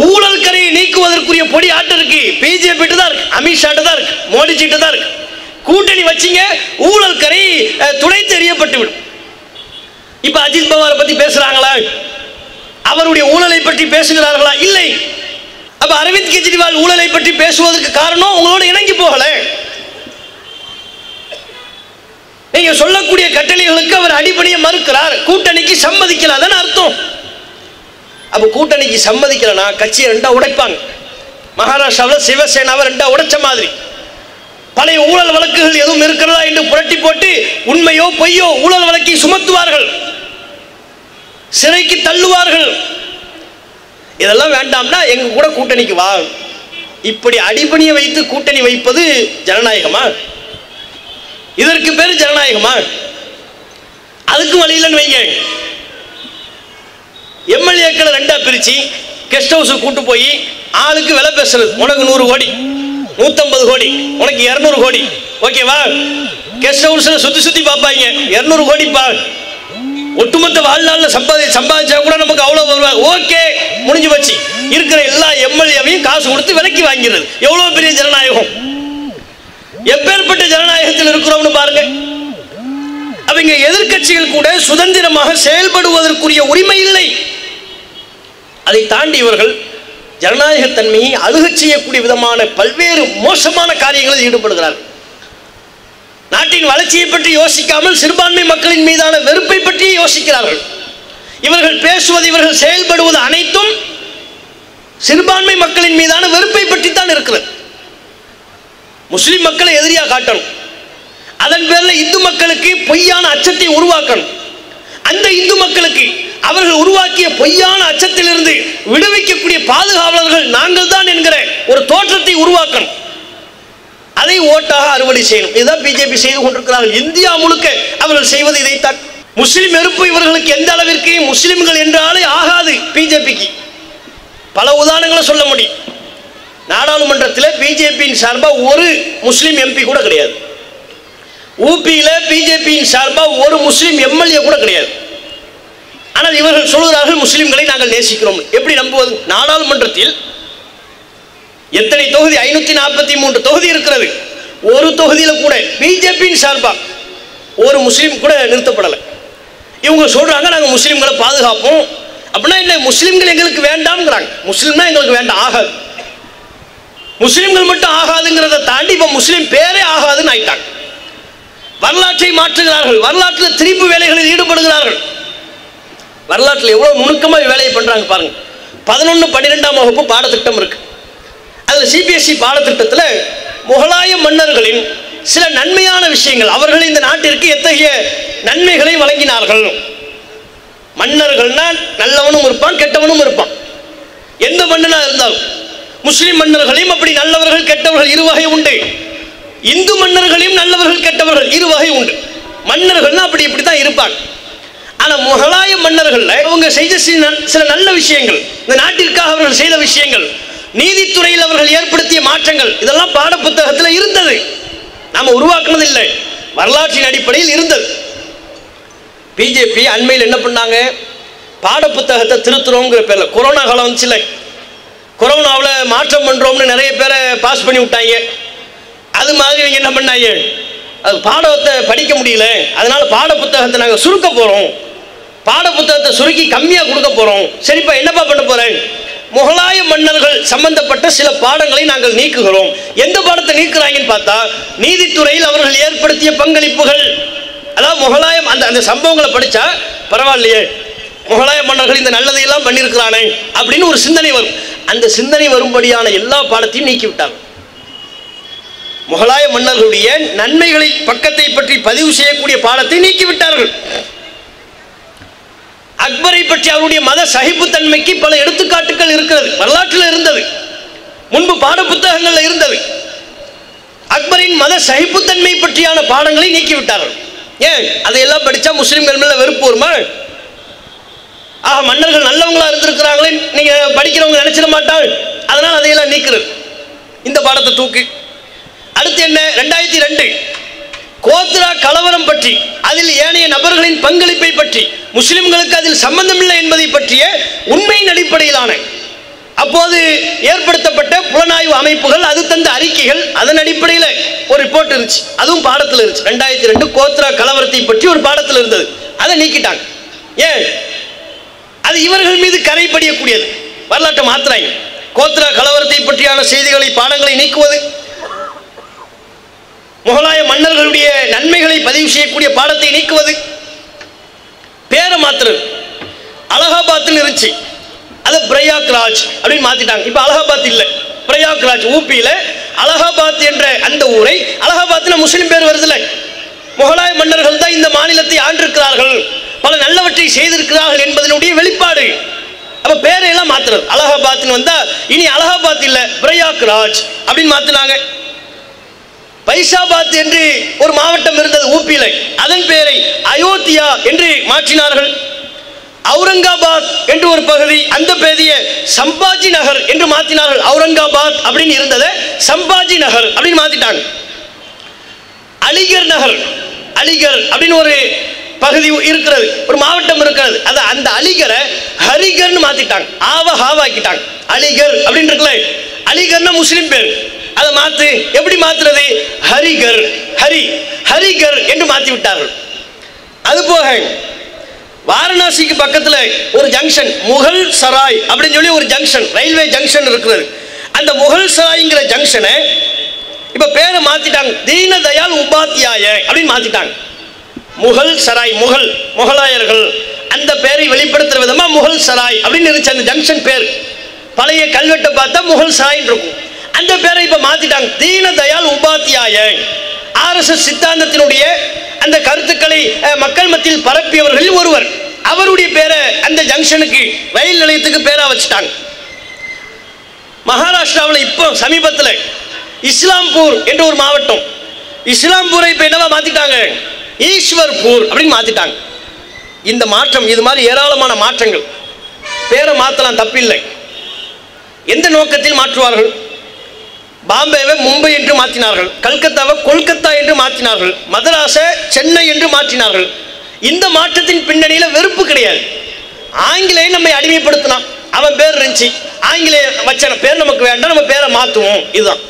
ஊழல் கரையை நீக்குவதற்குரிய பொடி ஆட்டு இருக்கு, பிஜேபி தான் இருக்கு, அமித்ஷா தான் இருக்கு, மோடிஜிட்ட தான் இருக்கு. கூட்டணி வச்சிங்க, ஊழல் கரை துடைத்து எறியப்பட்டு விடும். இப்ப அஜித் பவாரை பத்தி பேசுறாங்களா? அவருடைய ஊழலை பற்றி பேசுகிறார்களா? இல்லை. அப்ப அரவிந்த் கெஜ்ரிவால் ஊழலை பற்றி பேசுவதற்கு காரணம் உங்களோட இணங்கி போகல. நீங்க சொல்லக்கூடிய கட்டளைகளுக்கு அவர் அடிபணிய மறுக்கிறார், கூட்டணிக்கு சம்மதிக்கலாதான் அர்த்தம். அப்ப கூட்டணிக்கு சம்மதிக்கலனா கட்சியை ரெண்டா உடைப்பாங்க. மகாராஷ்டிராவில் சிவசேனாவை ரெண்டா உடைச்ச மாதிரி பழைய ஊழல் வழக்குகள் எதுவும் இருக்கிறதா என்று புரட்டி போட்டு உண்மையோ பொய்யோ ஊழல் வழக்கை சுமத்துவார்கள், சிறைக்கு தள்ளுவார்கள். இதெல்லாம் வேண்டாம்னா எங்க கூட கூட்டணிக்கு வா. இப்படி அடிபணியை வைத்து கூட்டணி வைப்பது ஜனநாயகமா? இதற்கு பேரு ஜனநாயகமா? அதுக்கு வழியிலன்னு வைங்க. எம்எல்ஏக்களை ரெண்டா பிரிச்சு கெஸ்ட் ஹவுஸ் கூட்டு போய் ஆளுக்கு விலை பேசுறது. உனக்கு 100 கோடி, 150 கோடி, உனக்கு 200 கோடி, ஓகேவா? கெஸ்ட் ஹவுஸ்ல சுத்தி பார்ப்பாங்க, 200 கோடி பா, ஒட்டுமொத்த வாழ்நாள்ல சம்பாதிச்சா கூட நமக்கு அவ்வளவு வருவாங்க. ஓகே, முடிஞ்சு வச்சு இருக்கிற எல்லா எம்எல்ஏவையும் காசு கொடுத்து விலைக்கு வாங்கிறது. எவ்வளவு பெரிய ஜனநாயகம்! எப்பேற்பட்ட ஜனநாயகத்தில் இருக்கிறோம்னு பாருங்க. அவங்க எதிர்கட்சிகள் கூட சுதந்திரமாக செயல்படுவதற்குரிய உரிமை இல்லை. அதை தாண்டி இவர்கள் ஜனநாயகத்தன்மையை அழுகச் செய்யக்கூடிய விதமான பல்வேறு மோசமான காரியங்களில் ஈடுபடுகிறார்கள். நாட்டின் வளர்ச்சியை பற்றி யோசிக்காமல் சிறுபான்மை மக்களின் மீதான வெறுப்பை பற்றி யோசிக்கிறார்கள். இவர்கள் பேசுவது, இவர்கள் செயல்படுவது அனைத்தும் சிறுபான்மை மக்களின் மீதான வெறுப்பை பற்றி தான் இருக்கிறது. முஸ்லிம் மக்களை எதிரியா காட்டணும், அதன் பேரில் இந்து மக்களுக்கு பொய்யான அச்சத்தை உருவாக்கணும். அந்த இந்து மக்களுக்கு அவர்கள் உருவாக்கிய பொய்யான அச்சத்திலிருந்து விடுவிக்கக்கூடிய பாதுகாவலர்கள் நாங்கள் தான் என்கிற ஒரு தோற்றத்தை உருவாக்கணும். அதை ஓட்டாக அறுவடை செய்யணும். இதுதான் பிஜேபி செய்து கொண்டிருக்கிறார்கள். இந்தியா முழுக்க அவர்கள் செய்வது இதைத்தான். முஸ்லிம் வெறுப்பு இவர்களுக்கு எந்த அளவிற்கு, முஸ்லிம்கள் என்றாலே ஆகாது பிஜேபிக்கு. பல உதாரணங்களை சொல்ல முடியும். நாடாளுமன்றத்தில் பிஜேபியின் சார்பாக ஒரு முஸ்லிம் எம்பி கூட கிடையாது. ஊபியில் பிஜேபியின் சார்பாக ஒரு முஸ்லிம் எம்எல்ஏ கூட கிடையாது. ஆனால் இவர்கள் சொல்கிறார்கள் முஸ்லிம்களை நாங்கள் நேசிக்கிறோம். எப்படி நம்புவது? நாடாளுமன்றத்தில் எத்தனை தொகுதி? 543 தொகுதி இருக்கிறது. ஒரு தொகுதியில் கூட பிஜேபியின் சார்பாக ஒரு முஸ்லீம் கூட நிறுத்தப்படலை. இவங்க சொல்றாங்க நாங்கள் முஸ்லீம்களை பாதுகாப்போம். அப்படின்னா என்ன? முஸ்லீம்கள் எங்களுக்கு வேண்டாம்ங்கிறாங்க. முஸ்லீம்னா எங்களுக்கு வேண்டாம், ஆகாது. முஸ்லீம்கள் மட்டும் ஆகாதுங்கிறத தாண்டி இப்போ முஸ்லீம் பேரே ஆகாதுன்னு ஆயிட்டாங்க. வரலாற்றை மாற்றுகிறார்கள், வரலாற்றில் திரிப்பு வேலைகளில் ஈடுபடுகிறார்கள். வரலாற்றில் எவ்வளவு நுணுக்கமாக வேலையை பண்றாங்க பாருங்க. 11, 12ஆம் வகுப்பு பாடத்திட்டம் இருக்கு. அதில் சிபிஎஸ்இ பாடத்திட்டத்தில் முகலாய மன்னர்களின் சில நன்மையான விஷயங்கள், அவர்கள் இந்த நாட்டிற்கு எத்தகைய நன்மைகளை வழங்கினார்கள். மன்னர்கள்னா நல்லவனும் இருப்பான், கெட்டவனும் இருப்பான். எந்த மன்னனா இருந்தாலும் முஸ்லிம் மன்னர்களையும் அப்படி நல்லவர்கள் கெட்டவர்கள் இருவகை உண்டு. இந்து மன்னர்களையும் நல்லவர்கள் கெட்டவர்கள் இருவகை உண்டு. மன்னர்கள்னா அப்படி இப்படி தான் இருப்பாங்க. ஆனா முகலாய மன்னர்கள்ல அவங்க செய்த சில நல்ல விஷயங்கள், இந்த நாட்டிற்காக அவர்கள் செய்த விஷயங்கள், நீதித்துறையில் அவர்கள் ஏற்படுத்திய மாற்றங்கள், இதெல்லாம் பாட புத்தகத்தில் இருந்தது. நாம உருவாக்குனது இல்லை, வரலாற்றின் அடிப்படையில் இருந்தது. பிஜேபி அண்மையில் என்ன பண்ணாங்க? பாட புத்தகத்தை திருத்துறோங்கிற பேர்ல, கொரோனா காலம் வந்துச்சுல, கொரோனாவில் மாற்றம் பண்றோம்னு நிறைய பேரை பாஸ் பண்ணி விட்டாங்க. அது மாதிரி என்ன பண்ணாங்க? அது பாடத்தை படிக்க முடியல, அதனால பாட புத்தகத்தை நாங்கள் சுருக்க போகிறோம், பாட புத்தகத்தை சுருக்கி கம்மியாக கொடுக்க போகிறோம். சரிப்பா என்னப்பா பண்ண போகிறேன்? முகலாய மன்னர்கள் சம்பந்தப்பட்ட சில பாடங்களை நாங்கள் நீக்குகிறோம். எந்த பாடத்தை நீக்குறாங்கன்னு பார்த்தா, நீதித்துறையில் அவர்கள் ஏற்படுத்திய பங்களிப்புகள், அதாவது முகலாயம் அந்த சம்பவங்களை படித்தா பரவாயில்லையே, முகலாய மன்னர்கள் இந்த நல்லதையெல்லாம் பண்ணியிருக்கிறானே அப்படின்னு ஒரு சிந்தனை வரும். அந்த சிந்தனை வரும்படியான எல்லா பாடத்தையும் நீக்கிவிட்டாங்க. முகலாய மன்னர்களுடைய நன்மைகளின் பக்கத்தை பற்றி பதிவு செய்யக்கூடிய பாடத்தை நீக்கிவிட்டார்கள். அக்பரை பற்றி அவருடைய மத சகிப்புத்தன்மைக்கு பல எடுத்துக்காட்டுகள் இருக்கிறது, வரலாற்றில் இருந்தது, முன்பு பாட புத்தகங்களில் இருந்தது. அக்பரின் மத சகிப்புத்தன்மை பற்றியான பாடங்களை நீக்கிவிட்டார்கள். ஏன்? அதையெல்லாம் படித்தா முஸ்லிம்கள் மேல வெறுப்பு வருமா? ஆக மன்னர்கள் நல்லவங்களா இருந்திருக்கிறாங்களே நீங்க படிக்கிறவங்க நினைச்சிட மாட்டாங்க, அதனால் அதையெல்லாம் நீக்கிறது. இந்த பாடத்தை தூக்கு. அடுத்து என்ன? 2002 கோத்ரா கலவரம் பற்றி, அதில் ஏனைய நபர்களின் பங்களிப்பை பற்றி, முஸ்லிம்களுக்கு அதில் சம்பந்தமில்லை என்பதை பற்றிய உண்மையின் அடிப்படையிலான அப்போது ஏற்படுத்தப்பட்ட புலனாய்வு அமைப்புகள் அது தந்த அறிக்கைகள், அதன் அடிப்படையில் ஒரு ரிப்போர்ட் இருந்துச்சு, அதுவும் பாடத்தில் இருந்துச்சு. 2002 கோத்ரா கலவரத்தை பற்றி ஒரு பாடத்தில் இருந்தது, அதை நீக்கிட்டாங்க. ஏன்? அது இவர்கள் மீது கரை படியக்கூடியது, வரலாற்றை மாத்துறாங்க. கோத்ரா கலவரத்தை பற்றியான செய்திகளை, பாடங்களை நீக்குவது, முகலாய மன்னர்களுடைய நன்மைகளை பதிவு செய்யக்கூடிய பாடத்தை நீக்குவது, பேரை மாத்துறது. அலகாபாத்தில் இருந்துச்சு, அதை பிரயாக்ராஜ் அப்படின்னு மாத்திட்டாங்க. இப்ப அலகாபாத் இல்லை, பிரயாக்ராஜ். ஊபியில அலகாபாத் என்ற அந்த ஊரை, அலகாபாத்ல முஸ்லிம் பேர் வருதுல்ல, முகலாய மன்னர்கள் தான் இந்த மாநிலத்தை ஆண்டிருக்கிறார்கள், பல நல்லவற்றை செய்திருக்கிறார்கள் என்பதனுடைய வெளிப்பாடு. அப்ப பேரையெல்லாம் மாத்துறது. அலகாபாத்னு வந்தா இனி அலகாபாத் இல்ல, பிரயாக்ராஜ் அப்படின்னு மாத்தினாங்க. பைசாபாத் என்று ஒரு மாவட்டம் இருந்தது ஊபியில, அதன் பெயரை அயோத்தியா என்று மாற்றினார்கள். அவுரங்காபாத் என்று ஒரு பகுதி, அந்த பெயரை சம்பாஜி நகர் என்று மாற்றினார்கள். அவுரங்காபாத் அப்படின்னு இருந்ததை சம்பாஜி நகர் அப்படின்னு மாத்திட்டாங்க. அலிகர் நகர், அலிகர் அப்படின்னு ஒரு பகுதி இருக்கிறது, ஒரு மாவட்டம் இருக்கிறது, அது அந்த அலிகரை ஹரிகர்னு மாத்திட்டாங்க, ஹாவாக்கிட்டாங்க. அலிகர் அப்படின்னு இருக்குல்ல, அலிகர்னா முஸ்லிம் பேர், அதை மாத்து. எப்படி மாத்துறது? ஹரிகர், ஹரிகர் என்று மாத்தி விட்டார்கள். அதுபோக வாரணாசிக்கு பக்கத்தில் ஒரு ஜங்ஷன், முகல் சராய் அப்படின்னு சொல்லி ஒரு ஜங்ஷன், ரயில்வே ஜங்ஷன் இருக்கிறது. அந்த முகல் சராய்ங்கிற ஜங்ஷனை இப்ப பேரை மாத்திட்டாங்க, தீனதயாள் உபாத்யாய அப்படின்னு மாத்திட்டாங்க. முகல் சராய், முகலாயர்கள் அந்த பேரை வெளிப்படுத்துற விதமா முகல் சராய் அப்படின்னு இருந்துச்சு அந்த ஜங்ஷன் பேர். பழைய கல்வெட்டை பார்த்தா முகல் சராய் இருக்கும். அந்த பேரை இப்ப மாத்திட்டாங்க, தீனதயாள் உபாத்யாய. ஆர்எஸ்எஸ் சித்தாந்தத்தினுடைய அந்த கருத்துக்களை மக்கள் மத்தியில் பரப்பியவர்கள் ஒருவர், அவருடைய பேரை அந்த ஜங்ஷனுக்கு, ரயில் நிலையத்துக்கு பேரா வச்சுட்டாங்க. மகாராஷ்டிராவில் இப்போ சமீபத்தில் இஸ்லாம்பூர் என்ற ஒரு மாவட்டம், இஸ்லாம்பூரை இப்ப என்னவா மாத்திட்டாங்க? ஈஸ்வர்பூர் அப்படின்னு மாத்திட்டாங்க. இந்த மாற்றம், இது மாதிரி ஏராளமான மாற்றங்கள். பேரை மாற்றலாம், தப்பில்லை. எந்த நோக்கத்தில் மாற்றுவார்கள்? பாம்பேவை மும்பை என்று மாற்றினார்கள், கல்கத்தாவை கொல்கத்தா என்று மாற்றினார்கள், மதராஸை சென்னை என்று மாற்றினார்கள். இந்த மாற்றத்தின் பின்னணியில் வெறுப்பு கிடையாது. ஆங்கிலேயன் நம்மை அடிமைப்படுத்தினான், அவன் பேர் இருந்துச்சு, ஆங்கிலேய வச்சன பேர் நமக்கு வேண்டாம், நம்ம பேரை மாற்றுவோம், இதுதான்.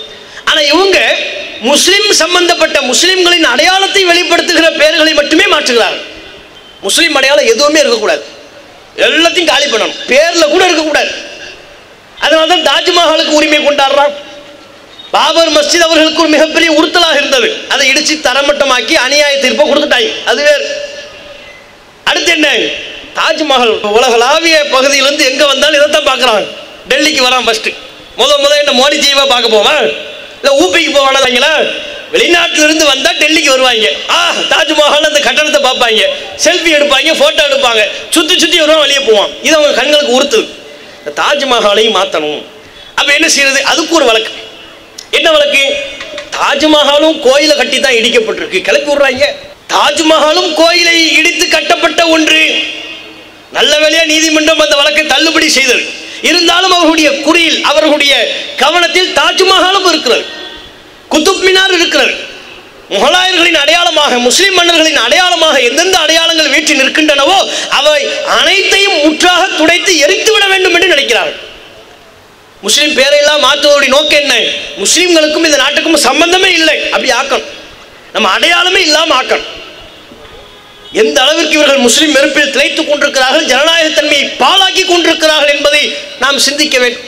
ஆனால் இவங்க முஸ்லிம் சம்பந்தப்பட்ட முஸ்லிம்களின் அடையாளத்தை வெளிப்படுத்துகிற பெயர்களை மட்டுமே மாற்றுகிறார்கள். முஸ்லிம் அடையாளம் எதுவுமே இருக்கக்கூடாது, எல்லாத்தையும் காலி பண்ணணும், பேர்ல கூட இருக்கக்கூடாது. அதனால தான் தாஜ்மஹாலுக்கு உரிமை கொண்டாடுறான். பாபர் மஸ்ஜித் அவர்களுக்கு ஒரு மிகப்பெரிய உறுத்தலாக இருந்தது, அதை இடிச்சு தரமட்டமாக்கி அநியாய தீர்ப்பை கொடுத்துட்டாங்க, அது வேறு. அடுத்து என்ன? தாஜ்மஹால் உலகளாவிய பகுதியிலிருந்து எங்க வந்தாலும் இதைத்தான் பார்க்குறாங்க. டெல்லிக்கு வரான் ஃபர்ஸ்ட், முத என்ன மோடிஜியவா பார்க்க போவான், இல்லை ஊபிக்கு போவானா? வெளிநாட்டிலிருந்து வந்தா டெல்லிக்கு வருவாங்க, தாஜ்மஹால் அந்த கட்டணத்தை பார்ப்பாங்க, செல்ஃபி எடுப்பாங்க, போட்டோ எடுப்பாங்க, சுத்தி வருவான், வெளியே போவான். இது அவங்க கண்களுக்கு உறுத்துது. தாஜ்மஹாலையும் மாற்றணும். அப்ப என்ன செய்யறது? அதுக்கு ஒரு வழக்கு. என்ன வழக்கு? தாஜ்மஹாலும் கோயிலை கட்டி தான் இடிக்கப்பட்டிருக்கு, கிளப்பி விடுறாங்க. தாஜ்மஹாலும் கோயிலை இடித்து கட்டப்பட்ட ஒன்று. நல்ல வேளையா நீதிமன்றம் அந்த வழக்கை தள்ளுபடி செய்தது. இருந்தாலும் அவர்களுடைய குறியில், அவர்களுடைய கவனத்தில் தாஜ்மஹாலும் இருக்கிறது, குதுப் மினார் இருக்கிறது. முகலாயர்களின் அடையாளமாக, முஸ்லிம் மன்னர்களின் அடையாளமாக எந்தெந்த அடையாளங்கள் வீட்டில் நிற்கின்றனவோ அவை அனைத்தையும் முற்றாக துடைத்து எரித்து விட வேண்டும் என்று நினைக்கிறார்கள். முஸ்லிம் பேரையெல்லாம் மாற்றுவதோடைய நோக்கம் என்ன? முஸ்லிம்களுக்கும் இந்த நாட்டுக்கும் சம்பந்தமே இல்லை, அப்படி ஆக்கணும். நம்ம அடையாளமே இல்லாமல் ஆக்கணும். எந்த அளவிற்கு இவர்கள் முஸ்லிம் வெறுப்பில் திளைத்துக் கொண்டிருக்கிறார்கள், ஜனநாயகத்தன்மையை பாழாக்கி கொண்டிருக்கிறார்கள் என்பதை நாம் சிந்திக்க வேண்டும்.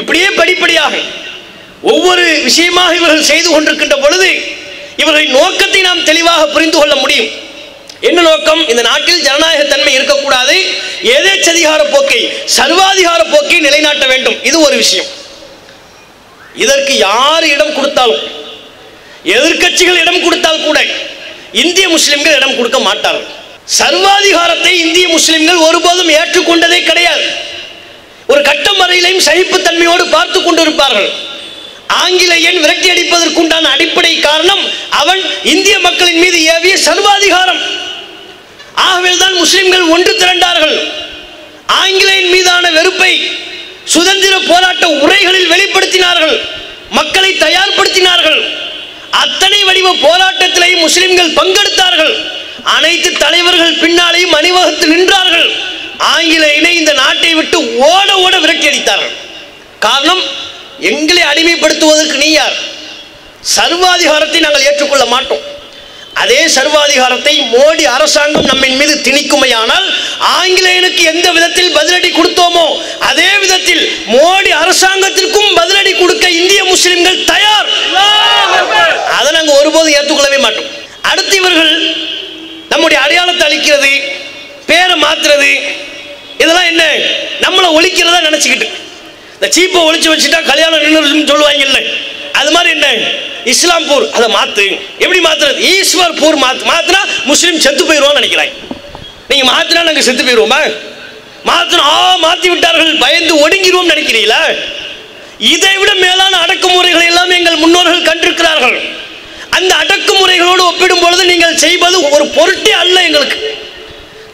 இப்படியே படிப்படியாக ஒவ்வொரு விஷயமாக இவர்கள் செய்து கொண்டிருக்கின்ற பொழுது இவர்களின் நோக்கத்தை நாம் தெளிவாக புரிந்து கொள்ள முடியும். என்ன நோக்கம்? இந்த நாட்டில் ஜனநாயகத்தன்மை இருக்கக்கூடாது, எதேச்சதிகார போக்கை, சர்வாதிகார போக்கை நிலைநாட்ட வேண்டும். இது ஒரு விஷயம். இதற்கு யார் இடம் கொடுத்தாலும், எதிர்க்கட்சிகள் இடம் கொடுத்தால் கூட இந்திய முஸ்லிம்கள் இடம் கொடுக்க மாட்டார்கள். சர்வாதிகாரத்தை இந்திய முஸ்லிம்கள் ஒருபோதும் ஏற்றுக்கொண்டதே கிடையாது. ஒரு கட்டம் வரையிலையும் சகிப்புத்தன்மையோடு பார்த்து கொண்டிருப்பார்கள். ஆங்கிலேயன் விரட்டி அடிப்பதற்குண்டான அடிப்படை காரணம் அவன் இந்திய மக்களின் மீது ஏவிய சர்வாதிகாரம். ஆகவேதான் முஸ்லிம்கள் ஒன்று திரண்டார்கள். ஆங்கிலேயன் மீதான வெறுப்பை சுதந்திர போராட்ட உரைகளில் வெளிப்படுத்தினார்கள், மக்களை தயார்படுத்தினார்கள். அத்தனை வடிவ போராட்டத்திலேயும் முஸ்லிம்கள் பங்கெடுத்தார்கள். அனைத்து தலைவர்கள் பின்னாலேயும் அணிவகுத்து நின்றார்கள். ஆங்கிலேயனை இந்த நாட்டை விட்டு ஓட ஓட விரட்டி அடித்தார்கள். காரணம், எங்களை அடிமைப்படுத்துவதற்கு நீ யார்? சர்வாதிகாரத்தை நாங்கள் ஏற்றுக்கொள்ள மாட்டோம். அதே சர்வாதிகாரத்தை மோடி அரசாங்கம் நம்மின் மீது திணிக்குமையானால் ஆங்கிலேயனுக்கு எந்த விதத்தில் பதிலடி கொடுத்தோமோ அதே விதத்தில் மோடி அரசாங்கத்திற்கும் பதிலடி கொடுக்க இந்திய முஸ்லிம்கள் தயார். அதை நாங்கள் ஒருபோதும் ஏற்றுக்கொள்ளவே மாட்டோம். அடுத்து இவர்கள் நம்முடைய அடையாளத்தை அளிக்கிறது, பேரை மாத்துறது, இதெல்லாம் என்ன? நம்மளை ஒழிக்கிறதா நினைச்சுக்கிட்டு இந்த சீப்பை ஒழிச்சு வச்சுட்டா கல்யாணம் நின்று சொல்லுவாங்கல்ல, அது மாதிரி என்ன இஸ்லாம்பூர் அதை மாத்து. எப்படி மாத்துறது? ஈஸ்வர்பூர் மாத்தினா முஸ்லீம் செத்து போயிடுவோம் நினைக்கிறாங்க. நீங்க மாத்தினா நாங்க செத்து போயிடுவோமா? மாத்தினோம், மாத்தி விட்டார்கள், பயந்து ஒடுங்கிடுவோம் நினைக்கிறீங்களா? இதை விட மேலான அடக்குமுறைகளை எல்லாம் எங்கள் முன்னோர்கள் கண்டிருக்கிறார்கள். அந்த அடக்குமுறைகளோடு ஒப்பிடும் பொழுது நீங்கள் செய்வது ஒரு பொருட்டே அல்ல எங்களுக்கு.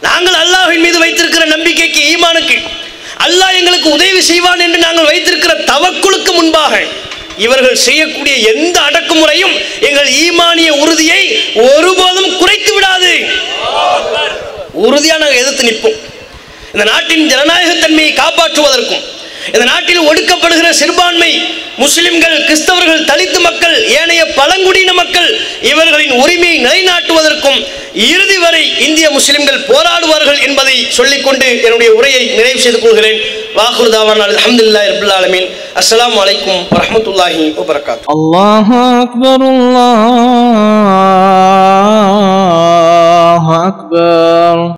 நாங்கள் அல்லாஹ்வின் மீது வைத்திருக்கிற நம்பிக்கைக்கு, ஈமானுக்கு, அல்லாஹ் எங்களுக்கு உதவி செய்வான் என்று நாங்கள் வைத்திருக்கிற தவக்குலுக்கு முன்பாக இவர்கள் செய்யக்கூடிய எந்த அடக்குமுறையும் எங்கள் ஈமானிய உறுதியை ஒருபோதும் குறைத்து விடாது. உறுதியாக நாங்கள் எதிர்த்து நிற்போம். இந்த நாட்டின் ஜனநாயகத்தன்மையை காப்பாற்றுவதற்கும், இந்த நாட்டில் ஒடுக்கப்படுகிற சிறுபான்மை முஸ்லிம்கள், கிறிஸ்தவர்கள், தலித்து மக்கள், ஏனைய பழங்குடியின மக்கள் இவர்களின் உரிமையை நிலைநாட்டுவதற்கும் இறுதி வரை இந்திய முஸ்லிம்கள் போராடுவார்கள் என்பதை சொல்லிக்கொண்டு என்னுடைய உரையை நிறைவு செய்து கொள்கிறேன். வாஹிரு தாவானா அல்ஹம்துலில்லாஹி ரப்பில் ஆலமீன். அஸ்ஸலாமு அலைக்கும் வரஹ்மத்துல்லாஹி வபரகாத்துஹு. அல்லாஹு அக்பர், அல்லாஹு அக்பர்.